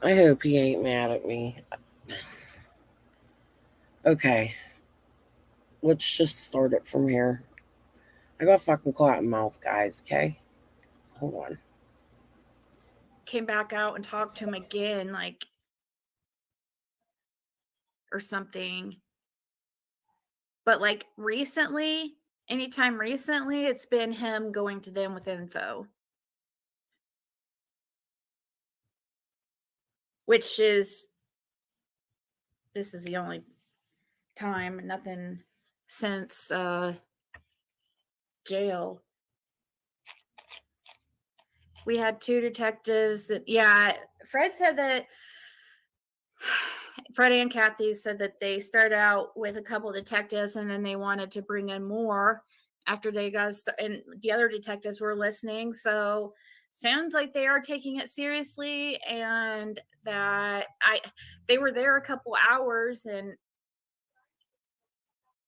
I hope he ain't mad at me. Okay. Let's just start it from here. I got fucking cotton mouth, guys, okay? Hold on. Came back out and talked to him again, like, or something. But like recently, anytime recently, it's been him going to them with info. Which is, this is the only time, nothing since jail. We had 2 detectives that, yeah, Fred said that, Fred and Kathy said that they started out with a couple detectives and then they wanted to bring in more after they got, and the other detectives were listening. So sounds like they are taking it seriously, and that they were there a couple hours, and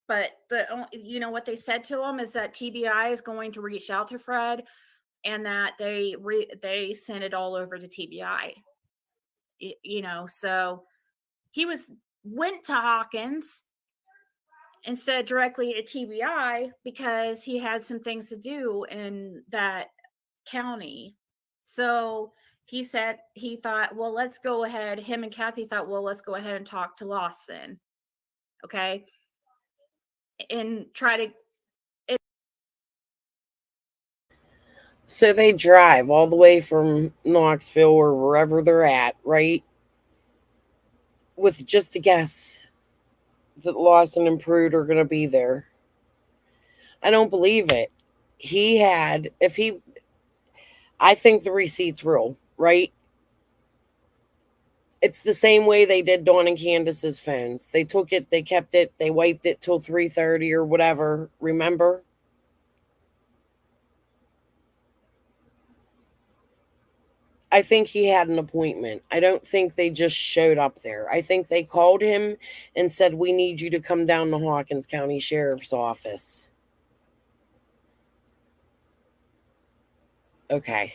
but what they said to him is that TBI is going to reach out to Fred, and that they sent it all over to TBI. So he went to Hawkins instead directly to TBI because he had some things to do in that county. So he said he thought, well, let's go ahead. Him and Kathy thought, well, let's go ahead and talk to Lawson. Okay. And try to. So they drive all the way from Knoxville or wherever they're at, right? With just a guess that Lawson and Prude are going to be there. I don't believe it. he had, if he, I think the receipt's real, right? It's the same way they did Dawn and Candace's phones. They took it, they kept it, they wiped it till 3:30 or whatever. Remember? I think he had an appointment. I don't think they just showed up there. I think they called him and said, "We need you to come down to Hawkins County Sheriff's Office." Okay.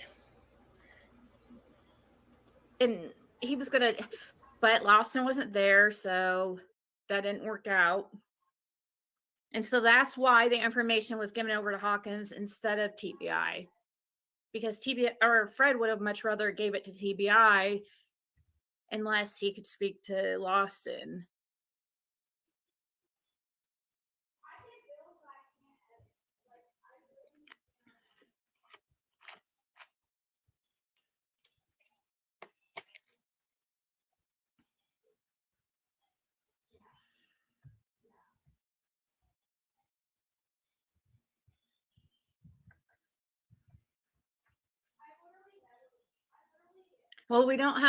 And he was gonna, but Lawson wasn't there, so that didn't work out. And so that's why the information was given over to Hawkins instead of TBI, because TBI or Fred would have much rather gave it to TBI unless he could speak to Lawson. Well, we don't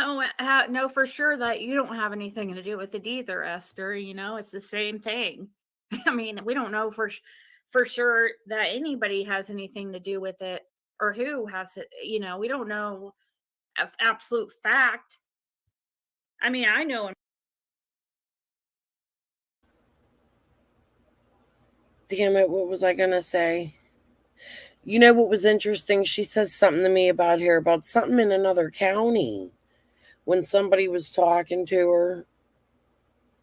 know for sure that you don't have anything to do with it either, Esther. You know, it's the same thing. I mean, we don't know for sure that anybody has anything to do with it or who has it. You know, we don't know absolute fact. I mean, I know. Damn it, what was I going to say? You know what was interesting? She says something to me about here, about something in another county when somebody was talking to her.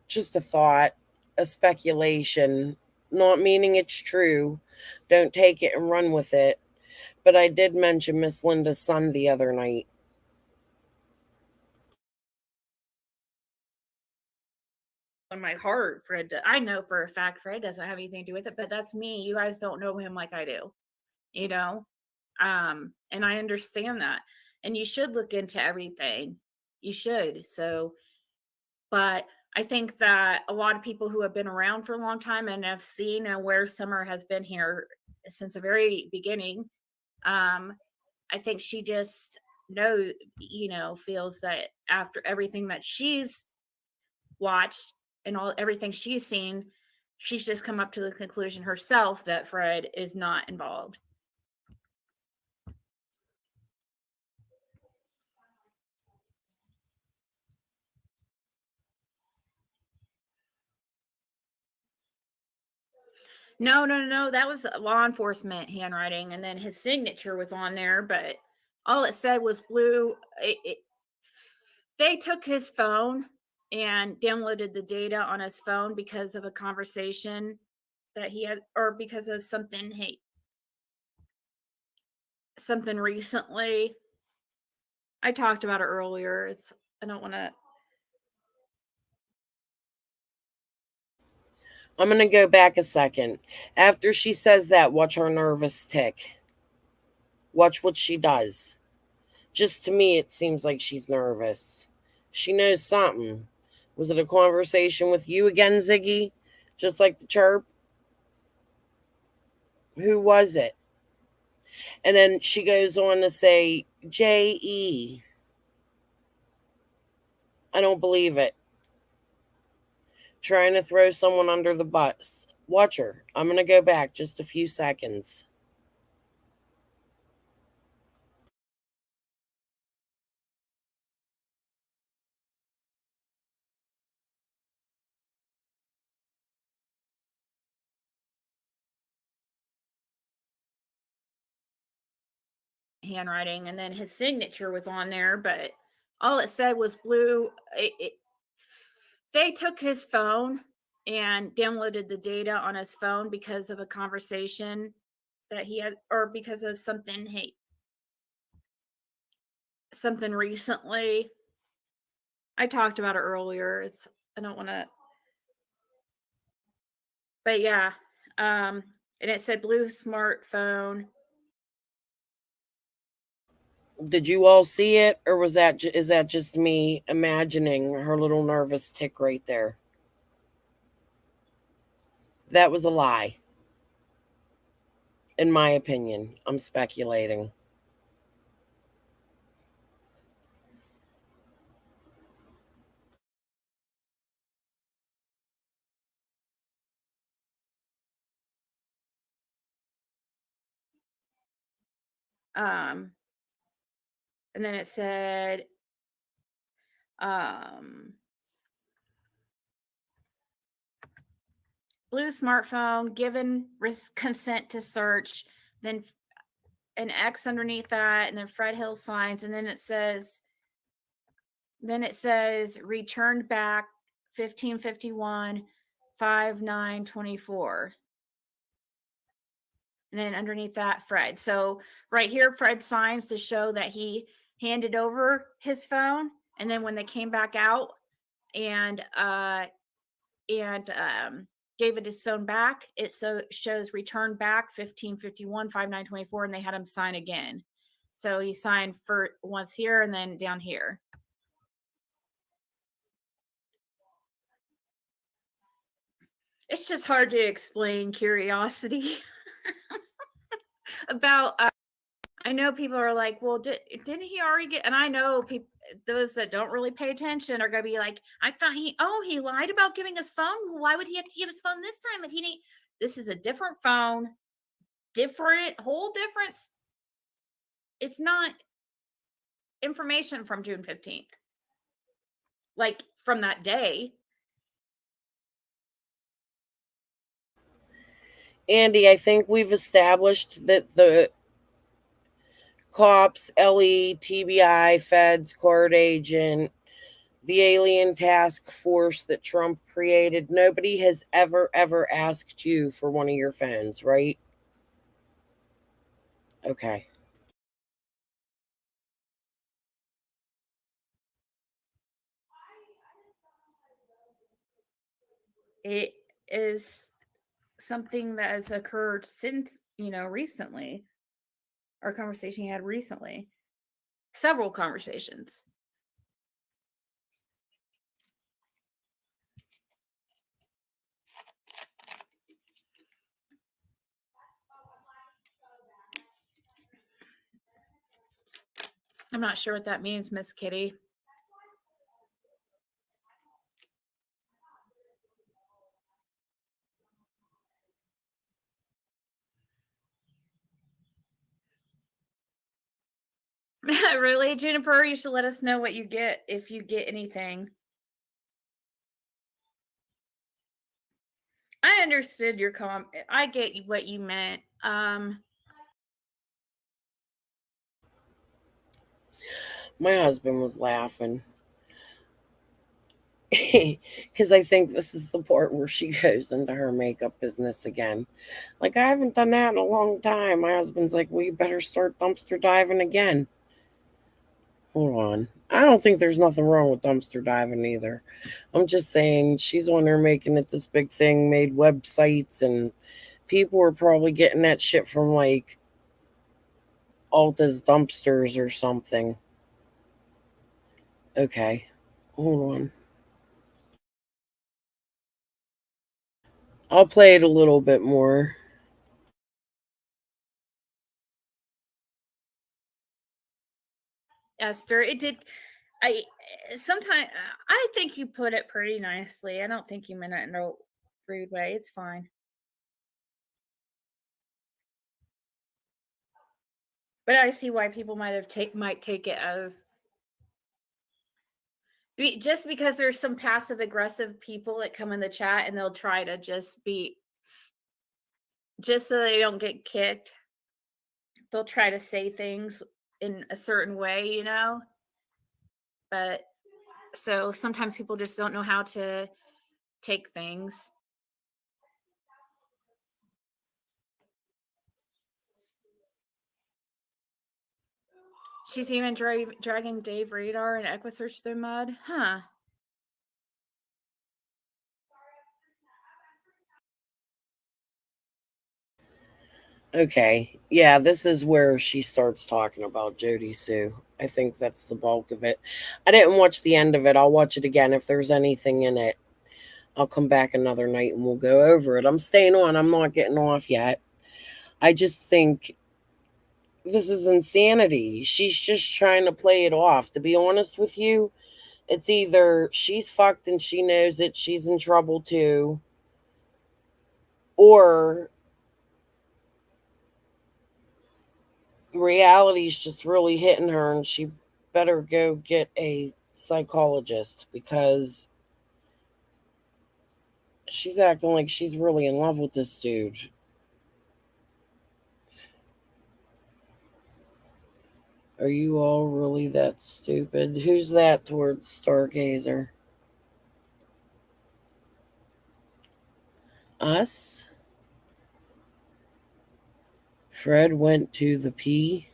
Just a thought, a speculation, not meaning it's true. Don't take it and run with it. But I did mention Miss Linda's son the other night. On my heart, I know for a fact Fred doesn't have anything to do with it, but that's me. You guys don't know him like I do, you know? And I understand that. And you should look into everything. You should. So, but I think that a lot of people who have been around for a long time and have seen where Summer has been here since the very beginning, I think she just feels that after everything that she's watched and everything she's seen, she's just come up to the conclusion herself that Fred is not involved. No. That was law enforcement handwriting, and then his signature was on there, but all it said was blue. They took his phone and downloaded the data on his phone because of a conversation that he had, or because of something recently. I talked about it earlier. I don't want to. I'm going to go back a second. After she says that, watch her nervous tick. Watch what she does. Just to me, it seems like she's nervous. She knows something. Was it a conversation with you again, Ziggy? Just like the chirp? Who was it? And then she goes on to say, J.E. I don't believe it. Trying to throw someone under the bus. Watch her. I'm going to go back just a few seconds. Handwriting, and then his signature was on there, but all it said was blue. They took his phone and downloaded the data on his phone because of a conversation that he had, or because of something recently. I talked about it earlier. I don't want to, but yeah. And it said blue smartphone. Did you all see it, or is that just me imagining her little nervous tick right there? That was a lie. in my opinion. I'm speculating. Um, and then it said, um, blue smartphone, given risk consent to search, then an X underneath that, and then Fred Hill signs, and then it says returned back 1551 5924. And then underneath that, Fred. So right here, Fred signs to show that he handed over his phone. And then when they came back out and gave it his phone back, it shows return back 1551 5924, and they had him sign again. So he signed for once here and then down here. It's just hard to explain curiosity about. I know people are like, well, didn't he already get? And I know people, those that don't really pay attention are going to be like, I thought he lied about giving his phone. Why would he have to give his phone this time if he didn't? This is a different phone, whole difference. It's not information from June 15th, like from that day. Andy, I think we've established that the cops, LE, TBI, feds, court agent, the alien task force that Trump created, nobody has ever asked you for one of your phones, right? Okay. It is something that has occurred since, recently. Our conversation you had recently. Several conversations. I'm not sure what that means, Miss Kitty. Really, Juniper? You should let us know what you get if you get anything. I understood your comment. I get what you meant. My husband was laughing because I think this is the part where she goes into her makeup business again. Like, I haven't done that in a long time. My husband's like, well, you better start dumpster diving again. Hold on. I don't think there's nothing wrong with dumpster diving either. I'm just saying she's on there making it this big thing, made websites, and people were probably getting that shit from like Alta's dumpsters or something. Okay. Hold on. I'll play it a little bit more. Esther, it did. I sometimes I think you put it pretty nicely. I don't think you meant it in a rude way. It's fine. But I see why people might take it as just because there's some passive aggressive people that come in the chat and they'll try to just so they don't get kicked. They'll try to say things in a certain way. But so sometimes people just don't know how to take things. She's even dragging Dave Radar and Equisearch through mud. Huh. Okay. Yeah, this is where she starts talking about Jody Sue. I think that's the bulk of it. I didn't watch the end of it. I'll watch it again. If there's anything in it, I'll come back another night and we'll go over it. I'm staying on. I'm not getting off yet. I just think this is insanity. She's just trying to play it off. To be honest with you, it's either she's fucked and she knows it, she's in trouble too, or reality's just really hitting her and she better go get a psychologist because she's acting like she's really in love with this dude. Are you all really that stupid? Who's that towards Stargazer? Us? Fred went to the P.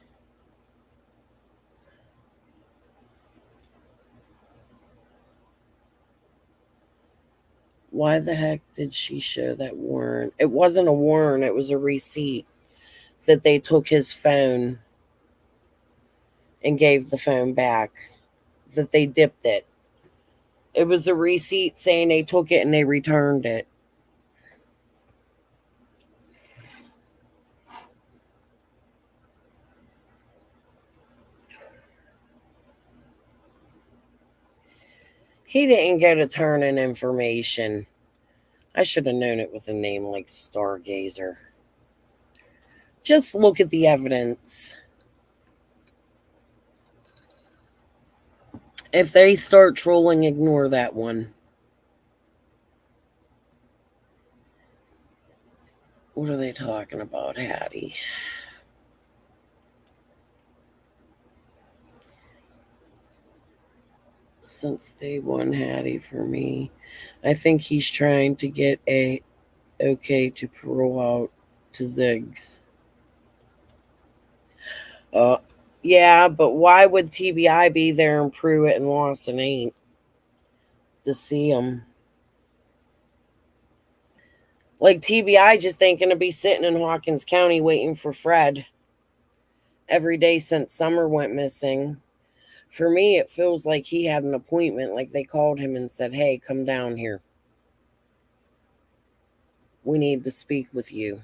Why the heck did she show that warrant? It wasn't a warrant, it was a receipt that they took his phone and gave the phone back, that they dipped it. It was a receipt saying they took it and they returned it. He didn't go to turn in information. I should have known it with a name like Stargazer. Just look at the evidence. If they start trolling, ignore that one. What are they talking about, Hattie? Since day one, Hattie, for me. I think he's trying to get a okay to parole out to Ziggs. Yeah, but why would TBI be there and Pruitt and Lawson ain't to see him? Like, TBI just ain't gonna be sitting in Hawkins County waiting for Fred every day since Summer went missing. For me, it feels like he had an appointment, like they called him and said, hey, come down here. We need to speak with you.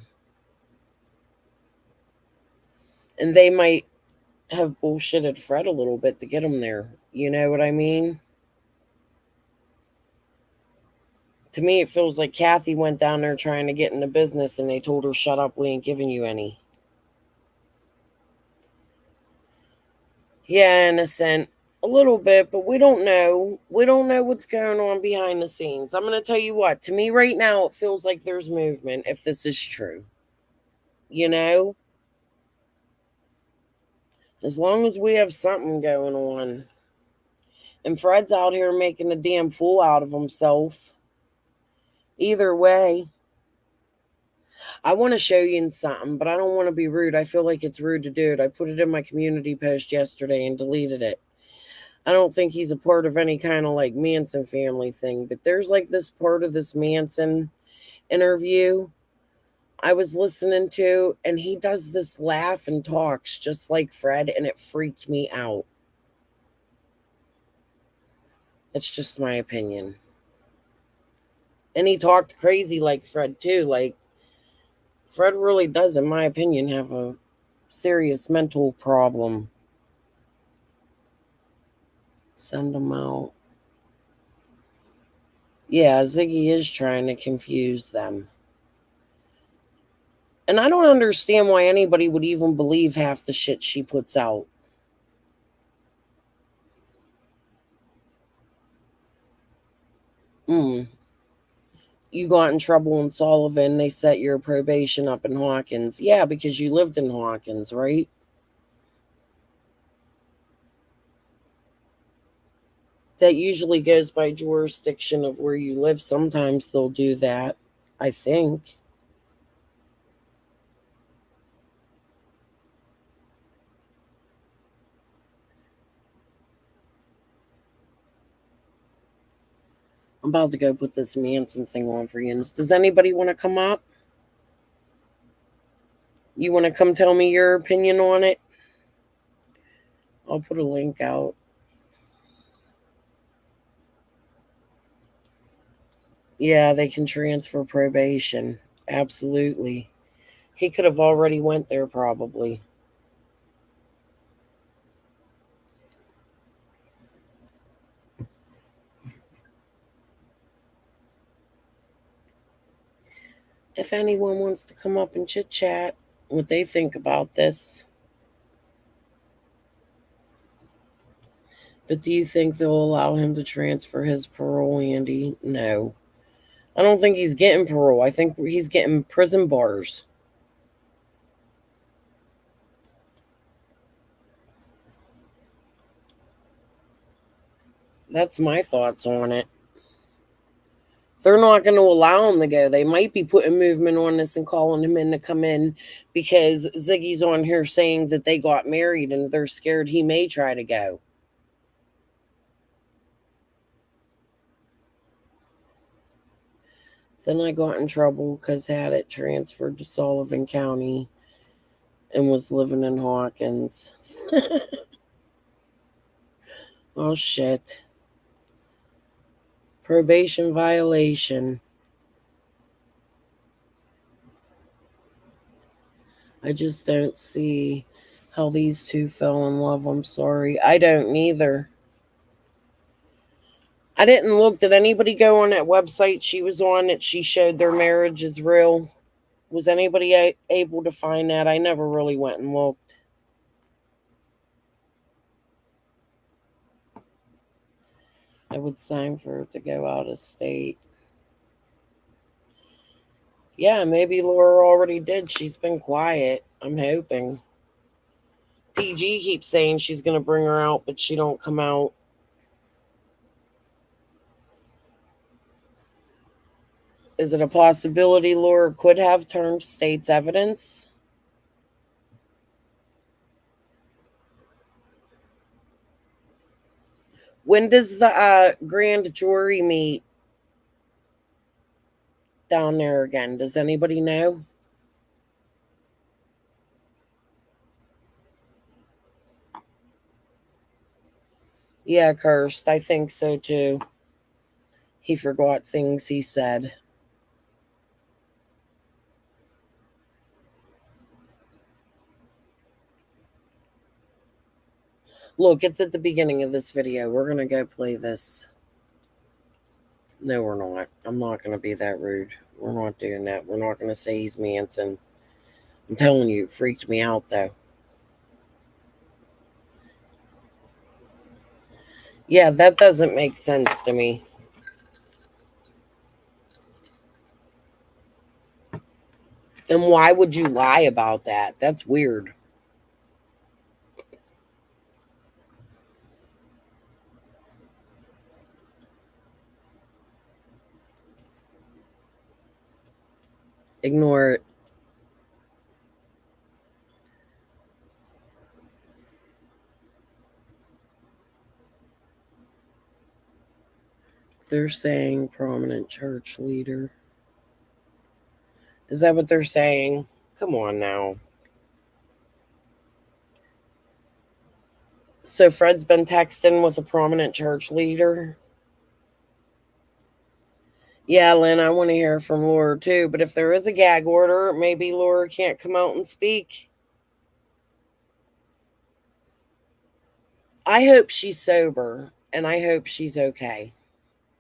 And they might have bullshitted Fred a little bit to get him there. You know what I mean? To me, it feels like Kathy went down there trying to get into business and they told her, shut up, we ain't giving you any. Yeah, innocent. A little bit, but we don't know. We don't know what's going on behind the scenes. I'm going to tell you what, to me right now, it feels like there's movement if this is true. You know? As long as we have something going on. And Fred's out here making a damn fool out of himself. Either way, I want to show you something, but I don't want to be rude. I feel like it's rude to do it. I put it in my community post yesterday and deleted it. I don't think he's a part of any kind of like Manson family thing, but there's like this part of this Manson interview I was listening to, and he does this laugh and talks just like Fred, and it freaked me out. It's just my opinion. And he talked crazy like Fred too. Like, Fred really does, in my opinion, have a serious mental problem. Send him out. Yeah, Ziggy is trying to confuse them. And I don't understand why anybody would even believe half the shit she puts out. You got in trouble in Sullivan, they set your probation up in Hawkins. Yeah, because you lived in Hawkins, right? That usually goes by jurisdiction of where you live. Sometimes they'll do that, I think. I'm about to go put this Manson thing on for you. Does anybody want to come up? You want to come tell me your opinion on it? I'll put a link out. Yeah, they can transfer probation. Absolutely. He could have already went there probably. If anyone wants to come up and chit chat what they think about this. But do you think they'll allow him to transfer his parole, Andy? No. I don't think he's getting parole. I think he's getting prison bars. That's my thoughts on it. They're not going to allow him to go. They might be putting movement on this and calling him in to come in because Ziggy's on here saying that they got married and they're scared he may try to go. Then I got in trouble because had it transferred to Sullivan County and was living in Hawkins. Oh, shit. Probation violation. I just don't see how these two fell in love. I'm sorry. I don't neither. I didn't look. Did anybody go on that website she was on that she showed their marriage is real? Was anybody able to find that? I never really went and looked. I would sign for her to go out of state. Yeah, maybe Laura already did. She's been quiet. I'm hoping. PG keeps saying she's going to bring her out, but she don't come out. Is it a possibility Laura could have turned state's evidence? When does the grand jury meet down there again? Does anybody know? Yeah, cursed. I think so too. He forgot things he said. Look, it's at the beginning of this video. We're going to go play this. No, we're not. I'm not going to be that rude. We're not doing that. We're not going to say he's Manson. I'm telling you, it freaked me out, though. Yeah, that doesn't make sense to me. And why would you lie about that? That's weird. Ignore it. They're saying prominent church leader. Is that what they're saying? Come on now. So Fred's been texting with a prominent church leader. Yeah, Lynn, I want to hear from Laura too. But if there is a gag order, maybe Laura can't come out and speak. I hope she's sober and I hope she's okay.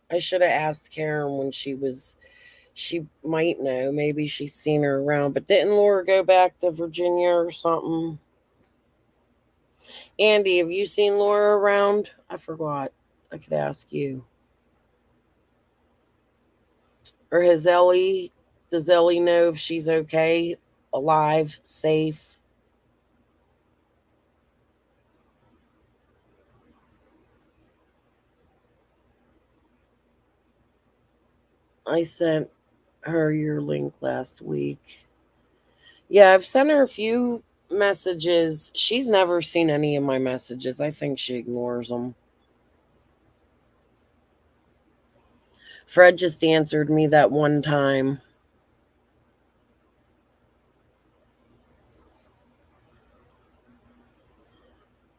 I should have asked Karen when she might know. Maybe she's seen her around. But didn't Laura go back to Virginia or something? Andy, have you seen Laura around? I forgot. I could ask you. Or does Ellie know if she's okay, alive, safe? I sent her your link last week. Yeah, I've sent her a few messages. She's never seen any of my messages. I think she ignores them. Fred just answered me that one time.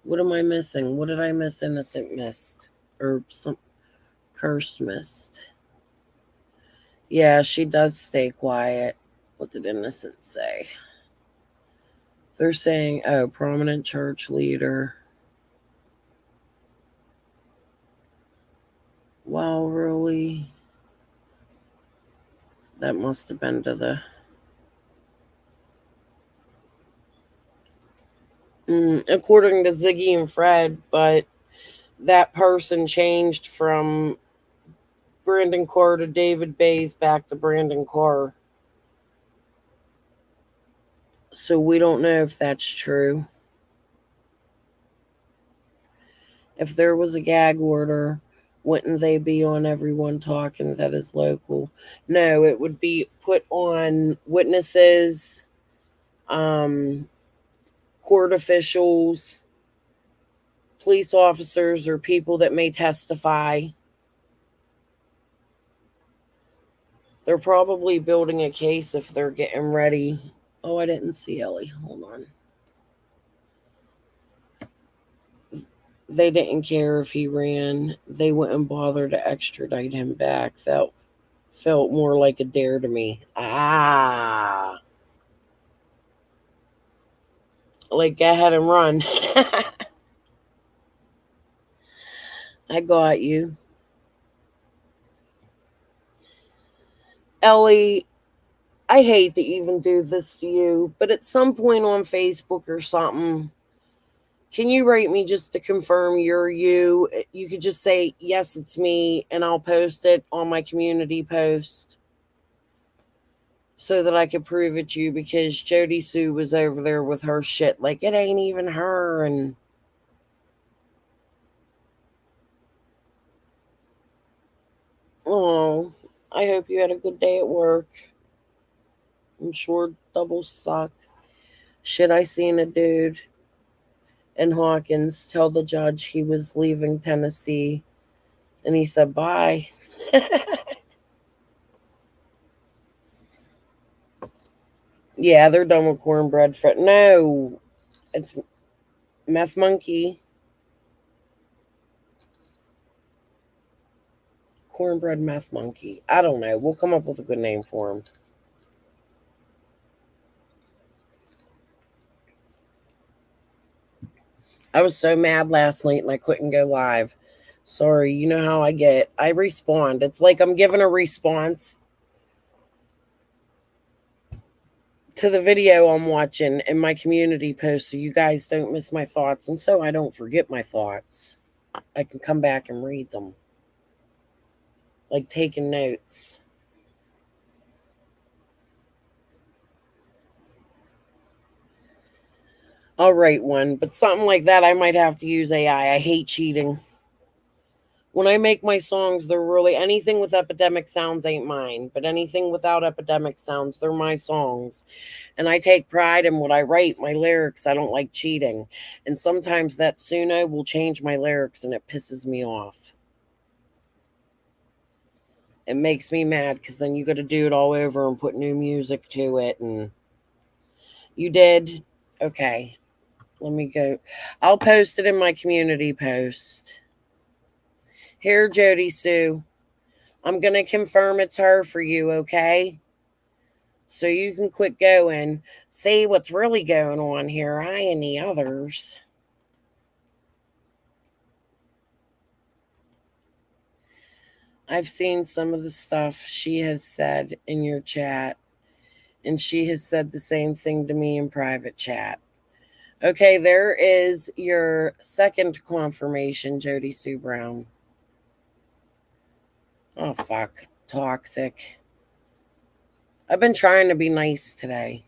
What am I missing? What did I miss? Innocent missed. Or some cursed missed. Yeah, she does stay quiet. What did Innocent say? They're saying, oh, prominent church leader. Wow, really? That must have been to the... according to Ziggy and Fred, but that person changed from Brandon Carr to David Bays back to Brandon Carr. So we don't know if that's true. If there was a gag order, wouldn't they be on everyone talking that is local? No, it would be put on witnesses, um, court officials, police officers, or people that may testify. They're probably building a case if they're getting ready. Oh, I didn't see Ellie. Hold on. They didn't care if he ran. They wouldn't bother to extradite him back. That felt more like a dare to me. Ah. Like, go ahead and run. I got you. Ellie, I hate to even do this to you, but at some point on Facebook or something, can you rate me just to confirm you're you? You could just say, yes, it's me, and I'll post it on my community post so that I could prove it you, because Jody Sue was over there with her shit like it ain't even her. And oh, I hope you had a good day at work. I'm sure doubles suck. Shit, I seen a dude in Hawkins tell the judge he was leaving Tennessee, and he said bye. Yeah, they're done with cornbread. No, it's Meth Monkey. Cornbread Meth Monkey. I don't know. We'll come up with a good name for him. I was so mad last night and I couldn't go live. Sorry, you know how I get. I respond. It's like I'm giving a response to the video I'm watching in my community post so you guys don't miss my thoughts and so I don't forget my thoughts. I can come back and read them. Like taking notes. I'll write one, but something like that I might have to use AI. I hate cheating. When I make my songs, they're really anything with epidemic sounds ain't mine, but anything without epidemic sounds, they're my songs. And I take pride in what I write, my lyrics. I don't like cheating. And sometimes that Suno will change my lyrics and it pisses me off. It makes me mad because then you got to do it all over and put new music to it. And you did? Okay. Let me go. I'll post it in my community post. Here, Jody Sue. I'm going to confirm it's her for you, okay? So you can quit going. See what's really going on here. I and the others. I've seen some of the stuff she has said in your chat, and she has said the same thing to me in private chat. Okay, there is your second confirmation, Jody Sue Brown. Oh, fuck. Toxic. I've been trying to be nice today.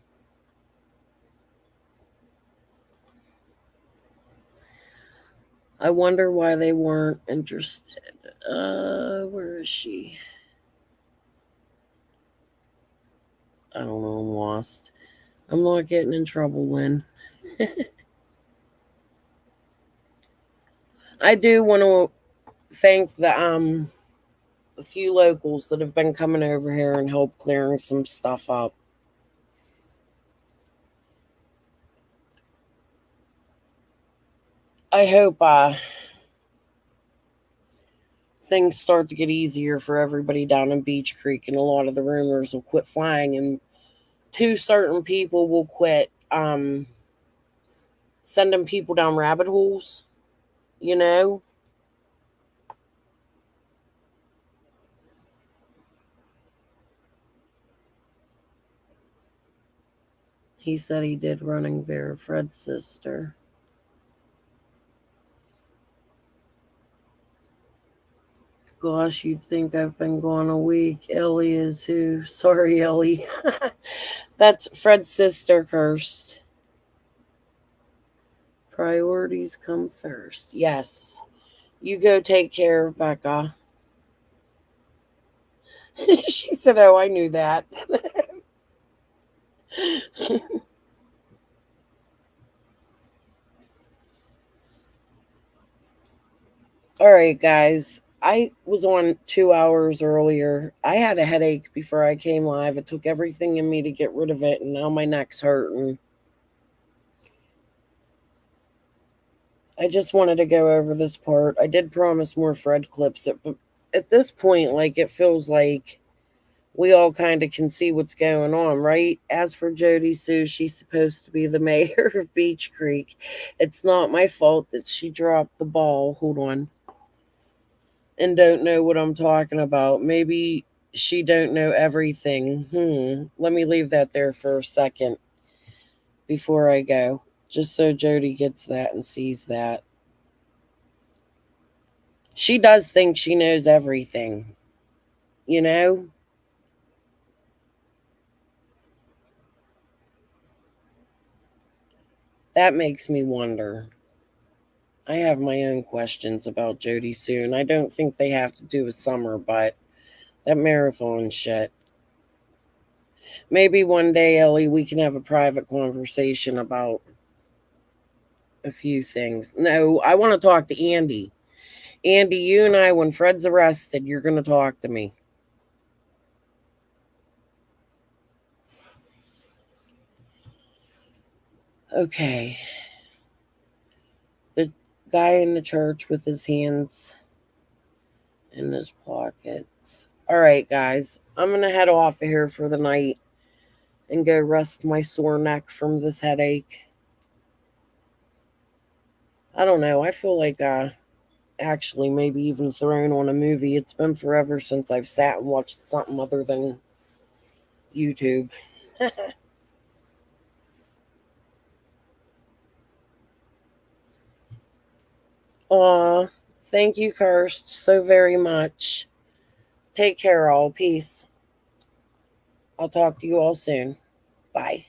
I wonder why they weren't interested. Where is she? I don't know. I'm lost. I'm not getting in trouble, Lynn. I do want to thank the a few locals that have been coming over here and help clearing some stuff up. I hope things start to get easier for everybody down in Beach Creek, and a lot of the rumors will quit flying, and two certain people will quit sending people down rabbit holes, you know? He said he did Running Bear, Fred's sister. Gosh, you'd think I've been gone a week. Ellie is who? Sorry, Ellie. That's Fred's sister, Cursed. Priorities come first. Yes. You go take care of Becca. She said, oh, I knew that. All right, guys. I was on 2 hours earlier. I had a headache before I came live. It took everything in me to get rid of it, and now my neck's hurting. I just wanted to go over this part. I did promise more Fred clips, but at this point, like, it feels like we all kind of can see what's going on, right? As for Jody Sue, she's supposed to be the mayor of Beach Creek. It's not my fault that she dropped the ball. Hold on. And don't know what I'm talking about. Maybe she don't know everything. Let me leave that there for a second before I go, just so Jody gets that and sees that. She does think she knows everything, you know? That makes me wonder. I have my own questions about Jody Sue, and I don't think they have to do with summer, but that marathon shit. Maybe one day, Ellie, we can have a private conversation about a few things. No, I want to talk to Andy. Andy, you and I, when Fred's arrested, you're going to talk to me. Okay. The guy in the church with his hands in his pockets. All right, guys. I'm going to head off of here for the night and go rest my sore neck from this headache. I don't know. I feel like actually maybe even thrown on a movie. It's been forever since I've sat and watched something other than YouTube. Aw, thank you, Kirst, so very much. Take care, all. Peace. I'll talk to you all soon. Bye.